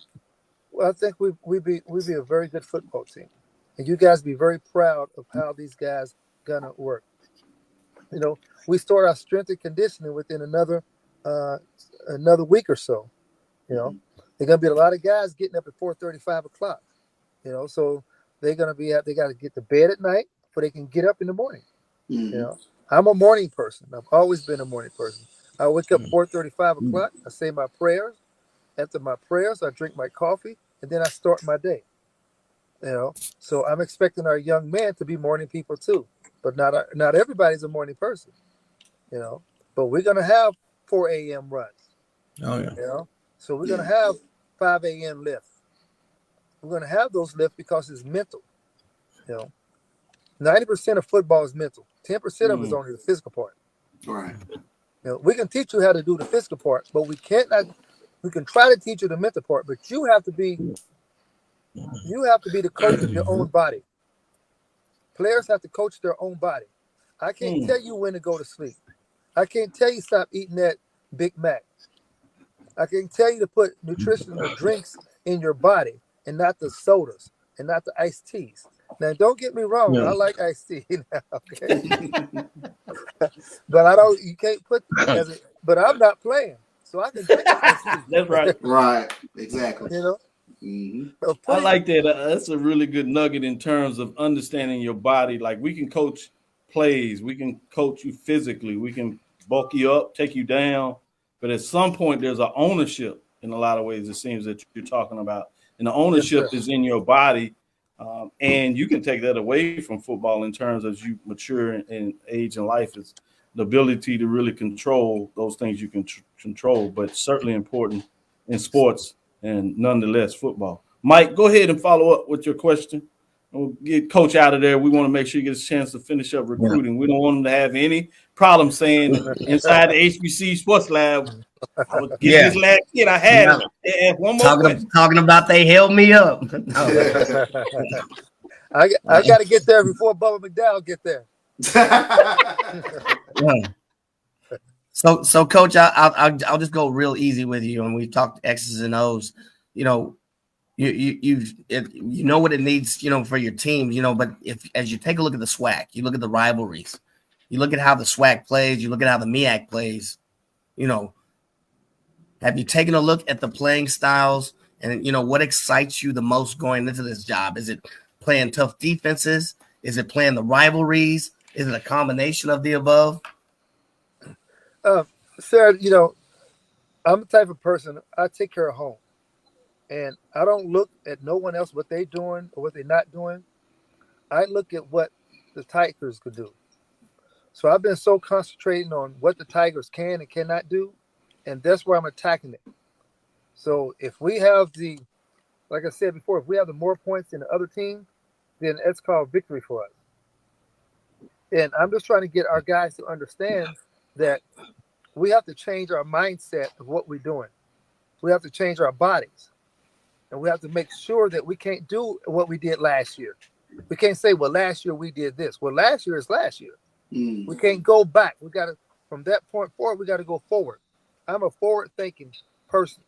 Speaker 15: well, I think we'd be a very good football team, and you guys be very proud of how these guys gonna work. You know, we start our strength and conditioning within another week or so. You know, there's gonna be a lot of guys getting up at 4:30, 5 o'clock. You know, so they're gonna be out. They got to get to bed at night, but they can get up in the morning. You know, I'm a morning person. I've always been a morning person. I wake up 4:30, 5 o'clock. I say my prayers. After my prayers, I drink my coffee, and then I start my day. You know, so I'm expecting our young men to be morning people too, but not everybody's a morning person. You know, but we're gonna have 4 a.m. runs.
Speaker 4: Oh yeah.
Speaker 15: You know, so we're gonna have 5 a.m. lifts. We're gonna have those lifts because it's mental. You know, 90% of football is mental. 10% of it is only the physical part.
Speaker 3: Right.
Speaker 15: You know, we can teach you how to do the physical part, but we can't. We can try to teach you the mental part, but you have to be the coach of your own body. Players have to coach their own body. I can't tell you when to go to sleep. I can't tell you stop eating that Big Mac. I can tell you to put nutritional drinks in your body and not the sodas and not the iced teas. Now, don't get me wrong. I like iced tea now, okay? But you can't put but I'm not playing. So I can drink iced tea.
Speaker 2: That's right.
Speaker 3: Right. Exactly.
Speaker 15: You know?
Speaker 2: I like that. That's a really good nugget in terms of understanding your body. Like, we can coach plays. We can coach you physically. We can bulk you up, take you down. But at some point, there's an ownership in a lot of ways, it seems, that you're talking about. And the ownership is in your body. And you can take that away from football in terms as you mature in age and life. Is the ability to really control those things you can control, but certainly important in sports and nonetheless football. Mike, go ahead and follow up with your question. We'll get Coach out of there. We want to make sure he gets a chance to finish up recruiting. We don't want him to have any problem saying inside the HBCU Sports Lab, I was getting this last kid. I had it. One more
Speaker 4: talking about they held me up.
Speaker 15: I got to get there before Bubba McDowell get there.
Speaker 4: So Coach, I'll just go real easy with you. And we talked X's and O's. You know, you know what it needs, you know, for your team, you know, but as you take a look at the SWAC, you look at the rivalries, you look at how the SWAC plays, you look at how the MEAC plays, you know, have you taken a look at the playing styles and, you know, what excites you the most going into this job? Is it playing tough defenses? Is it playing the rivalries? Is it a combination of the above?
Speaker 15: Sarah, you know, I'm the type of person, I take care of home. And I don't look at no one else, what they're doing or what they're not doing. I look at what the Tigers could do. So I've been so concentrating on what the Tigers can and cannot do, and that's where I'm attacking it. So if we have like I said before, if we have the more points than the other team, then that's called victory for us. And I'm just trying to get our guys to understand that we have to change our mindset of what we're doing. We have to change our bodies. And we have to make sure that we can't do what we did last year. We can't say, well, last year we did this. Well, last year is last year. We can't go back. We got to, from that point forward, we got to go forward. I'm a forward-thinking person.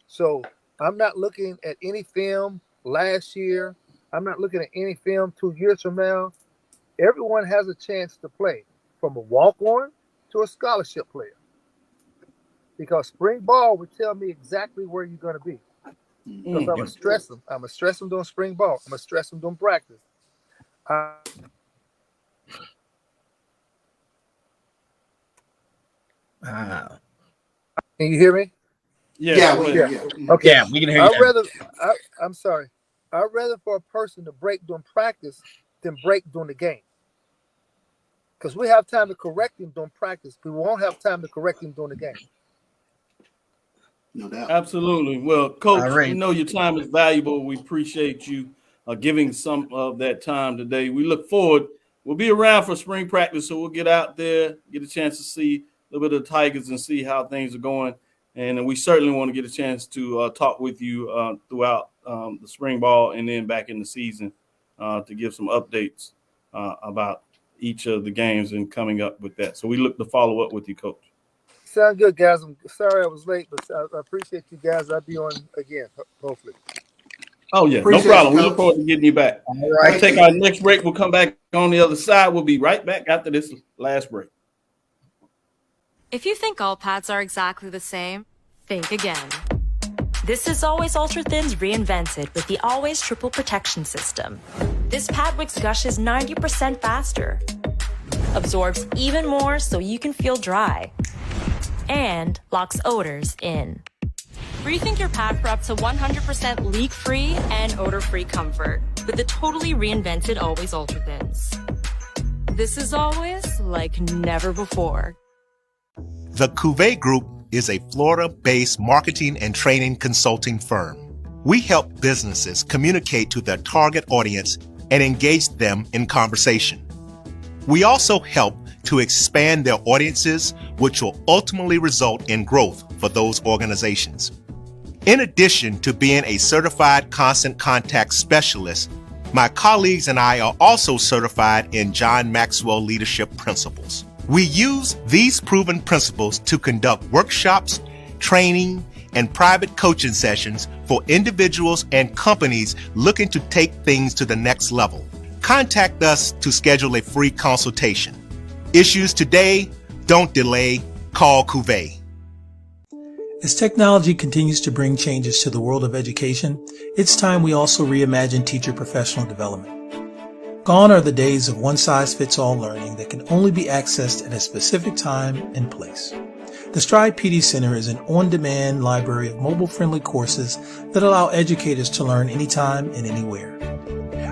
Speaker 15: So I'm not looking at any film last year. I'm not looking at any film 2 years from now. Everyone has a chance to play, from a walk-on to a scholarship player. Because spring ball would tell me exactly where you're going to be. Because I'm going to stress them. I'm going to stress them during spring ball. I'm going to stress them during practice. Can you hear me?
Speaker 2: Yeah.
Speaker 15: Okay.
Speaker 4: Yeah, we can hear you.
Speaker 15: I'm sorry. I'd rather for a person to break during practice than break during the game. Because we have time to correct him during practice. We won't have time to correct him during the game.
Speaker 3: No doubt.
Speaker 2: Absolutely. Well, Coach,
Speaker 4: All right.
Speaker 2: we know your time is valuable. We appreciate you giving some of that time today. We look forward. We'll be around for spring practice, so we'll get out there, get a chance to see a little bit of the Tigers and see how things are going. And we certainly want to get a chance to talk with you throughout the spring ball and then back in the season to give some updates about each of the games and coming up with that. So we look to follow up with you, Coach.
Speaker 15: Sound good, guys. I'm sorry I was late, but I appreciate you guys. I'll be on again, hopefully.
Speaker 2: Oh, yeah,
Speaker 3: Appreciate
Speaker 2: no problem.
Speaker 3: you,
Speaker 2: We look forward to getting you back.
Speaker 4: All right.
Speaker 2: We'll take our next break. We'll come back on the other side. We'll be right back after this last break.
Speaker 5: If you think all pads are exactly the same, think again. This is Always Ultra Thins reinvented with the Always Triple Protection System. This pad wicks gushes 90% faster, absorbs even more so you can feel dry, and locks odors in. Rethink your pad for up to 100% leak-free and odor-free comfort with the totally reinvented Always Ultra Thins. This is always like never before.
Speaker 6: The Cuvée Group is a Florida-based marketing and training consulting firm. We help businesses communicate to their target audience and engage them in conversation. We also help to expand their audiences, which will ultimately result in growth for those organizations. In addition to being a certified constant contact specialist, my colleagues and I are also certified in John Maxwell Leadership Principles. We use these proven principles to conduct workshops, training, and private coaching sessions for individuals and companies looking to take things to the next level. Contact us to schedule a free consultation. Issues today, don't delay, call Cuvée.
Speaker 7: As technology continues to bring changes to the world of education, it's time we also reimagine teacher professional development. Gone are the days of one-size-fits-all learning that can only be accessed at a specific time and place. The Stride PD Center is an on-demand library of mobile-friendly courses that allow educators to learn anytime and anywhere.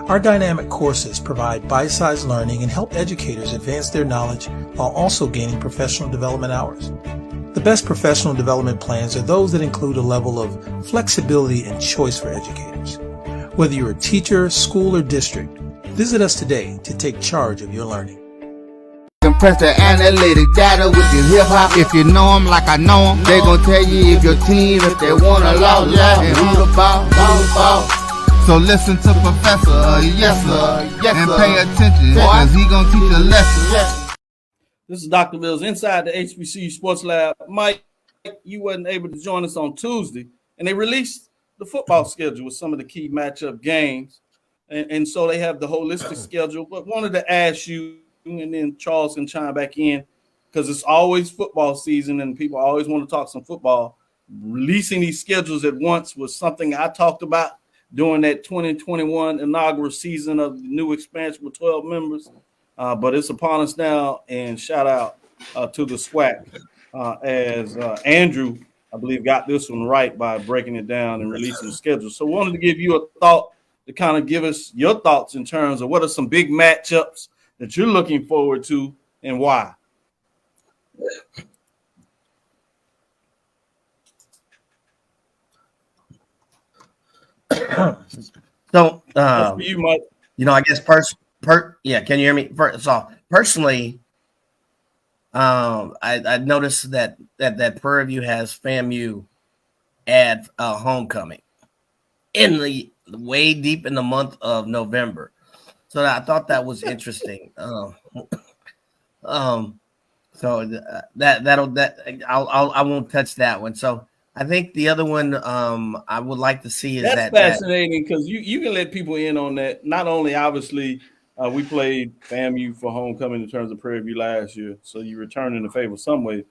Speaker 7: Our dynamic courses provide bite-sized learning and help educators advance their knowledge while also gaining professional development hours. The best professional development plans are those that include a level of flexibility and choice for educators. Whether you're a teacher, school, or district, visit us today to take charge of your learning.
Speaker 1: Compress the analytic data with your hip hop. If you know them like I know them, they gon' tell you if your team, if they wanna lose, and who the ball, So listen to Professor, yes sir, and pay attention, cause he gon' teach a lesson.
Speaker 2: This is Dr. Mills inside the HBCU Sports Lab. Mike, you wasn't able to join us on Tuesday, and they released the football schedule with some of the key matchup games. And so they have the holistic schedule, but wanted to ask you, and then Charles can chime back in, because it's always football season and people always want to talk some football. Releasing these schedules at once was something I talked about during that 2021 inaugural season of the new expansion with 12 members. But it's upon us now, and shout out to the SWAC as Andrew, I believe, got this one right by breaking it down and releasing the schedule. So wanted to give you a thought to kind of give us your thoughts in terms of what are some big matchups that you're looking forward to and why.
Speaker 4: So,
Speaker 2: for you, Mike.
Speaker 4: I guess yeah, can you hear me? First off, personally, I noticed that Prairie View has FAMU at homecoming in the way deep in the month of November. So I thought that was interesting. So I won't touch that one. So I think the other one I would like to see is
Speaker 2: that's fascinating, because you can let people in on that. Not only obviously we played FAMU for homecoming in terms of Prairie View last year, so you return in the favor some way.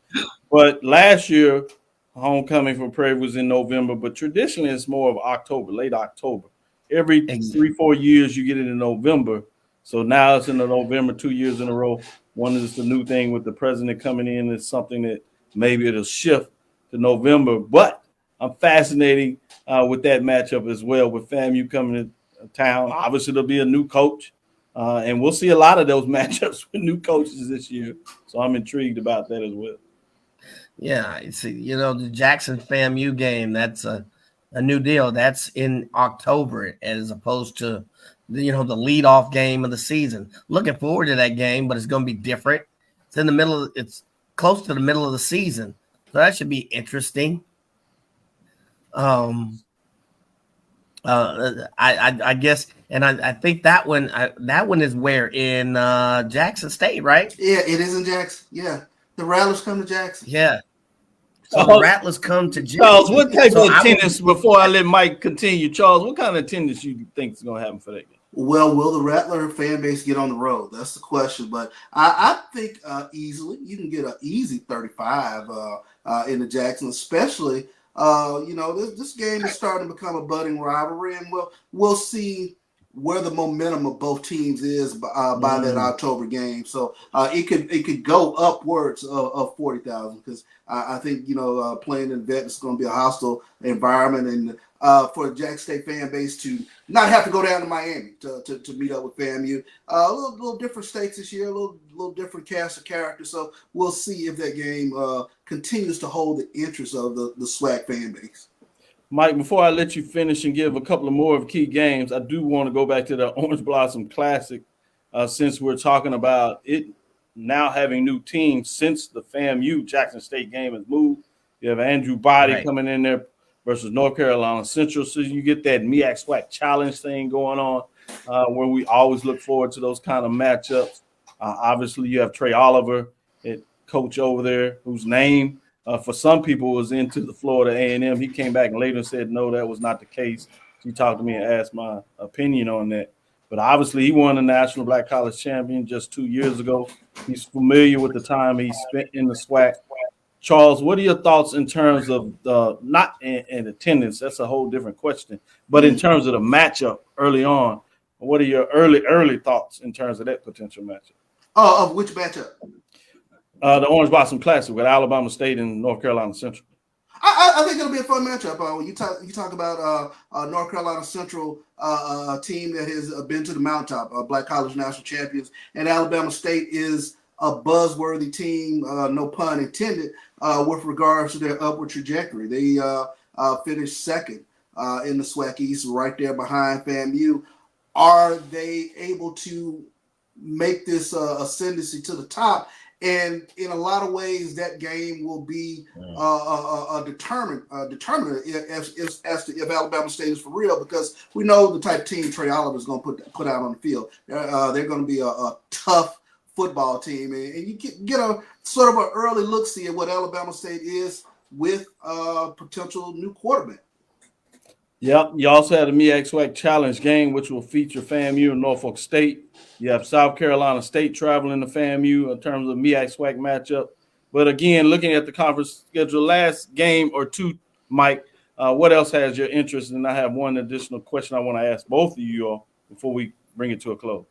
Speaker 2: But last year, homecoming for Prairie was in November, but traditionally it's more of October, late October. Every 3-4 years you get it in November. So now it's in the November 2 years in a row. One is the new thing with the president coming in. It's something that maybe it'll shift to November. But I'm fascinated with that matchup as well, with FAMU coming to town. Obviously, there'll be a new coach. And we'll see a lot of those matchups with new coaches this year. So I'm intrigued about that as well.
Speaker 4: Yeah, see, the Jackson FAMU game, that's a new deal. That's in October as opposed to the leadoff game of the season. Looking forward to that game, but it's going to be different. It's close to the middle of the season, so that should be interesting. I guess, and I think that one is where in Jackson State, right?
Speaker 3: Yeah, it is in Jackson. Yeah, the Rattlers come to Jackson.
Speaker 4: Yeah. So the Rattlers come to Jackson.
Speaker 2: Charles, what type of attendance, before I let Mike continue, Charles, what kind of attendance you think is going to happen for that game?
Speaker 3: Well, will the Rattler fan base get on the road? That's the question. But I think easily you can get an easy 35 in the Jackson, especially this game is starting to become a budding rivalry, and we'll see where the momentum of both teams is by that October game. So it could go upwards of 40,000, because I think playing in Vet is going to be a hostile environment, and for the Jackson State fan base to not have to go down to Miami to meet up with FAMU. A little different stakes this year, a little different cast of characters. So we'll see if that game continues to hold the interest of the SWAC fan base.
Speaker 2: Mike, before I let you finish and give a couple of more of key games, I do want to go back to the Orange Blossom Classic, since we're talking about it now having new teams since the FAMU Jackson State game has moved. You have Andrew Body coming in there versus North Carolina Central, so you get that MEAC SWAC challenge thing going on, where we always look forward to those kind of matchups. Obviously, you have Trey Oliver, coach over there, whose name for some people was into the Florida A&M. He came back later and said, no, that was not the case. He talked to me and asked my opinion on that. But obviously, he won the National Black College Champion just 2 years ago. He's familiar with the time he spent in the SWAC. Charles, what are your thoughts in terms of not in attendance? That's a whole different question. But in terms of the matchup early on, what are your early thoughts in terms of that potential matchup?
Speaker 3: Of which matchup?
Speaker 2: The Orange Blossom Classic with Alabama State and North Carolina Central.
Speaker 3: I think it'll be a fun matchup. When you talk about North Carolina Central, a team that has been to the mountaintop, Black College National Champions, and Alabama State is a buzzworthy team, no pun intended, with regards to their upward trajectory. They finished second in the SWAC East, right there behind FAMU. Are they able to make this ascendancy to the top? And in a lot of ways, that game will be a determinant as to if Alabama State is for real, because we know the type of team Trey Oliver is going to put out on the field. They're going to be a tough football team, and you get a sort of an early look-see at what Alabama State is with a potential new quarterback.
Speaker 2: Yep. You also had a MEAC SWAC Challenge game, which will feature FAMU and Norfolk State. You have South Carolina State traveling to FAMU in terms of MEAC SWAC matchup. But again, looking at the conference schedule, last game or two, Mike, what else has your interest? And I have one additional question I want to ask both of you all before we bring it to a close.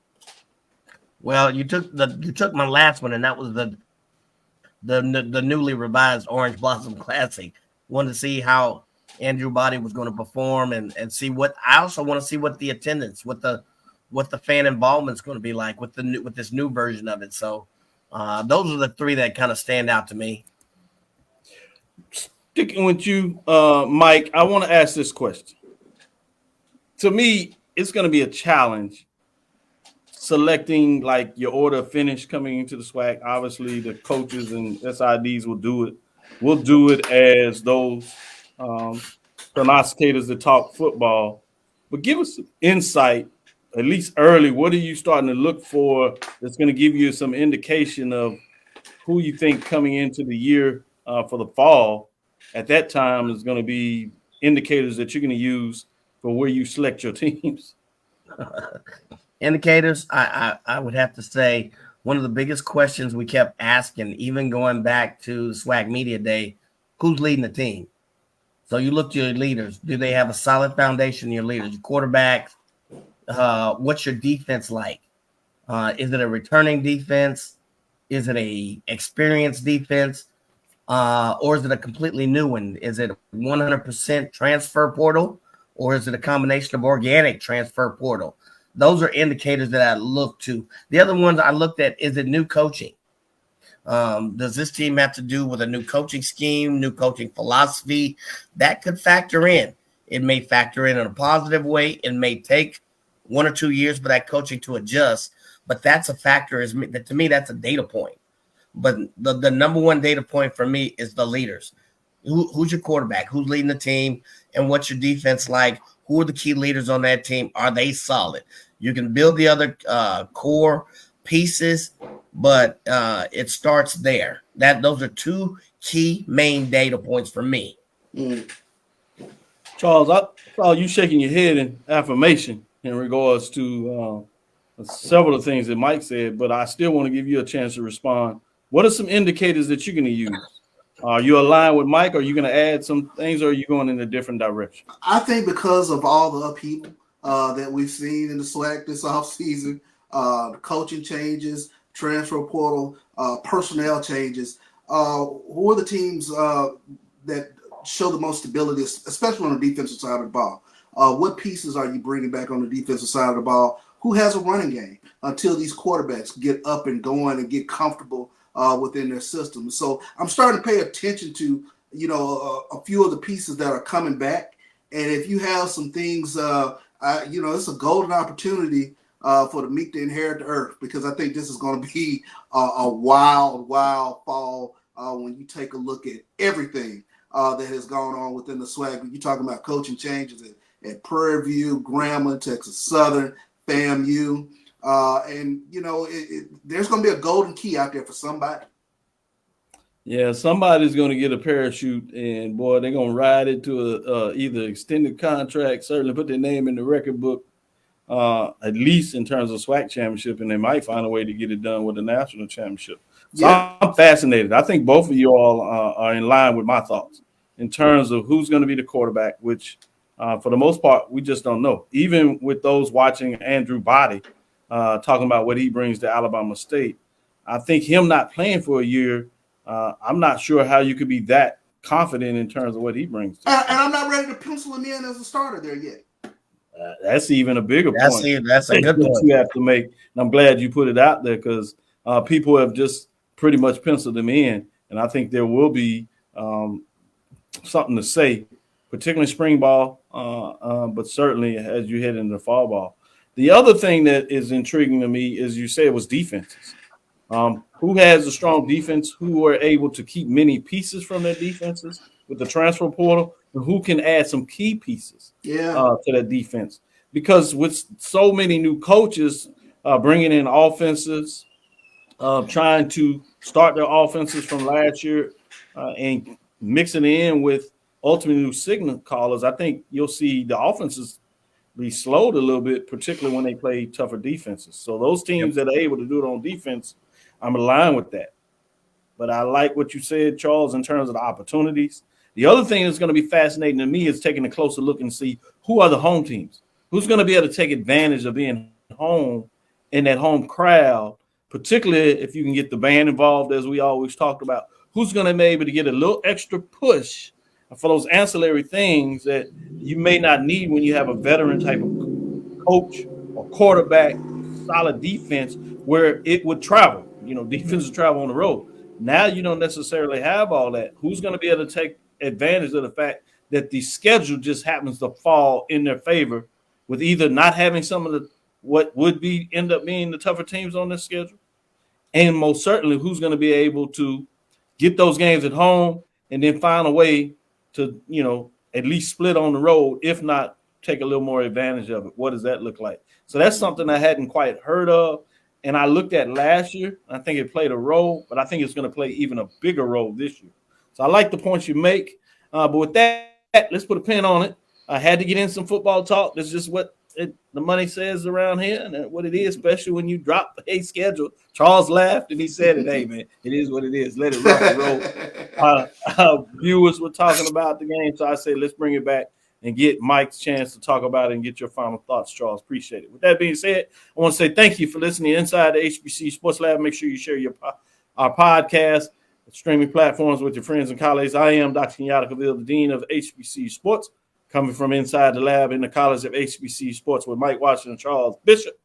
Speaker 4: Well, you took my last one, and that was the newly revised Orange Blossom Classic. Wanted to see how Andrew Body was going to perform and see what I also want to see what the attendance, what the fan involvement is going to be like with this new version of it. So those are the three that kind of stand out to me.
Speaker 2: Sticking with you, Mike, I want to ask this question. To me, it's going to be a challenge selecting like your order of finish coming into the SWAC. Obviously, the coaches and SIDs will do it. We'll do it as those prognosticators that talk football. But give us some insight, at least early. What are you starting to look for that's going to give you some indication of who you think coming into the year for the fall at that time is going to be indicators that you're going to use for where you select your teams?
Speaker 4: Indicators, I would have to say one of the biggest questions we kept asking, even going back to the SWAC Media Day, who's leading the team? So you look to your leaders. Do they have a solid foundation in your leaders? Your quarterbacks, what's your defense like? Is it a returning defense? Is it a experienced defense? Or is it a completely new one? Is it 100% transfer portal? Or is it a combination of organic transfer portal? Those are indicators that I look to. The other ones I looked at, is it new coaching? Does this team have to do with a new coaching scheme, new coaching philosophy? That could factor in. It may factor in a positive way. It may take 1 or 2 years for that coaching to adjust, but that's a factor. To me, that's a data point. But the number one data point for me is the leaders. Who's your quarterback? Who's leading the team? And what's your defense like? Who are the key leaders on that team? Are they solid? You can build the other core pieces, but it starts there. Those are two key main data points for me.
Speaker 2: Charles, I saw you shaking your head in affirmation in regards to several of the things that Mike said, but I still want to give you a chance to respond. What are some indicators that you're going to use? Are you aligned with Mike? Are you going to add some things, or are you going in a different direction?
Speaker 3: I think because of all the upheaval that we've seen in the SWAC this offseason, coaching changes, transfer portal, personnel changes, who are the teams that show the most stability, especially on the defensive side of the ball? What pieces are you bringing back on the defensive side of the ball? Who has a running game until these quarterbacks get up and going and get comfortable within their system? So I'm starting to pay attention to, a few of the pieces that are coming back. And if you have some things, it's a golden opportunity for the MEAC to inherit the earth, because I think this is going to be a wild fall when you take a look at everything that has gone on within the SWAC. You're talking about coaching changes at Prairie View, Grambling, Texas Southern, FAMU. There's going to be a golden key out there for somebody.
Speaker 2: Yeah, somebody's going to get a parachute, and boy, they're going to ride it to either extended contract, certainly put their name in the record book, at least in terms of SWAC championship, and they might find a way to get it done with the national championship. So yeah. I'm fascinated. I think both of you all are in line with my thoughts in terms of who's going to be the quarterback, which for the most part, we just don't know. Even with those watching Andrew Body talking about what he brings to Alabama State, I think him not playing for a year, I'm not sure how you could be that confident in terms of what he brings.
Speaker 3: And I'm not ready to pencil him in as a starter there yet.
Speaker 2: That's even a bigger point.
Speaker 4: That's a good point
Speaker 2: you have to make. And I'm glad you put it out there, because people have just pretty much penciled him in. And I think there will be something to say, particularly spring ball, but certainly as you head into fall ball. The other thing that is intriguing to me is you said was defenses. Who has a strong defense, who are able to keep many pieces from their defenses with the transfer portal, and who can add some key pieces to that defense. Because with so many new coaches bringing in offenses, trying to start their offenses from last year and mixing it in with ultimately new signal callers, I think you'll see the offenses be slowed a little bit, particularly when they play tougher defenses. So those teams that are able to do it on defense, I'm aligned with that. But I like what you said, Charles, in terms of the opportunities. The other thing that's going to be fascinating to me is taking a closer look and see who are the home teams. Who's going to be able to take advantage of being home in that home crowd, particularly if you can get the band involved, as we always talked about. Who's going to be able to get a little extra push for those ancillary things that you may not need when you have a veteran type of coach or quarterback, solid defense where it would travel. Defenses travel on the road. Now you don't necessarily have all that. Who's going to be able to take advantage of the fact that the schedule just happens to fall in their favor with either not having some of the what would be end up being the tougher teams on this schedule, and most certainly who's going to be able to get those games at home and then find a way to, at least split on the road, if not take a little more advantage of it. What does that look like? So that's something I hadn't quite heard of. And I looked at last year. I think it played a role, but I think it's going to play even a bigger role this year. So I like the points you make. But with that, let's put a pin on it. I had to get in some football talk. That's just what the money says around here, and what it is, especially when you drop a schedule. Charles laughed and he said it. Hey, man, it is what it is. Let it rock and roll. Viewers were talking about the game, so I said let's bring it back and get Mike's chance to talk about it and get your final thoughts, Charles. Appreciate it. With that being said, I want to say thank you for listening inside the HBCU Sports Lab. Make sure you share our podcast, streaming platforms with your friends and colleagues. I am Dr. Kenyatta Cavil, the Dean of HBCU Sports, coming from inside the lab in the College of HBCU Sports with Mike Washington and Charles Bishop.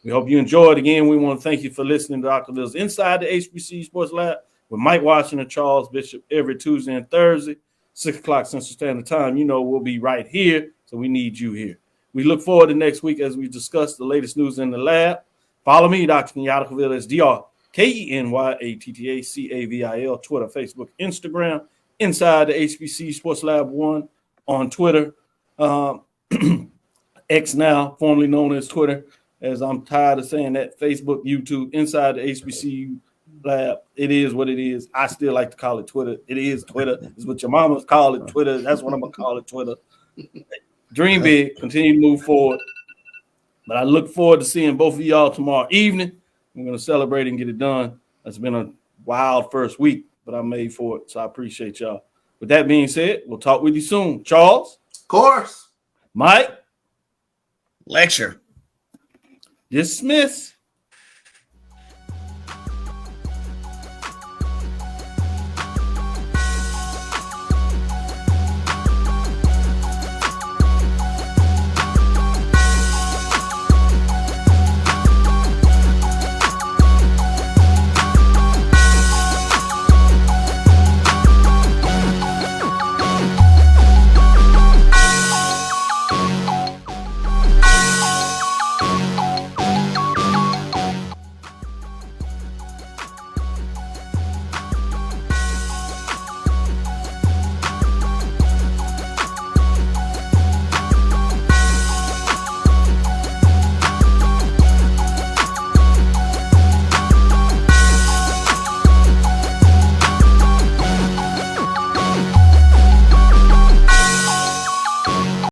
Speaker 2: We hope you enjoyed. Again, we want to thank you for listening to Dr. Lil's Inside the HBCU Sports Lab with Mike Washington and Charles Bishop every Tuesday and Thursday, 6 o'clock Central Standard Time. You know we'll be right here, so we need you here. We look forward to next week as we discuss the latest news in the lab. Follow me, Dr. Kenyatta Cavil, that's DrKenyattacavil, Twitter, Facebook, Instagram, Inside the HBCU Sports Lab 1 on Twitter. X now, formerly known as Twitter, as I'm tired of saying that, Facebook, YouTube, Inside the HBCU Lab. It is what it is. I still like to call it Twitter. It is Twitter. It's what your mamas call it, Twitter. That's what I'm going to call it, Twitter. Dream big, continue to move forward. But I look forward to seeing both of y'all tomorrow evening. We're going to celebrate and get it done. It's been a wild first week, but I made for it, so I appreciate y'all. With that being said, we'll talk with you soon. Charles?
Speaker 3: Of course.
Speaker 2: Mike?
Speaker 4: Lecture.
Speaker 2: Dismiss.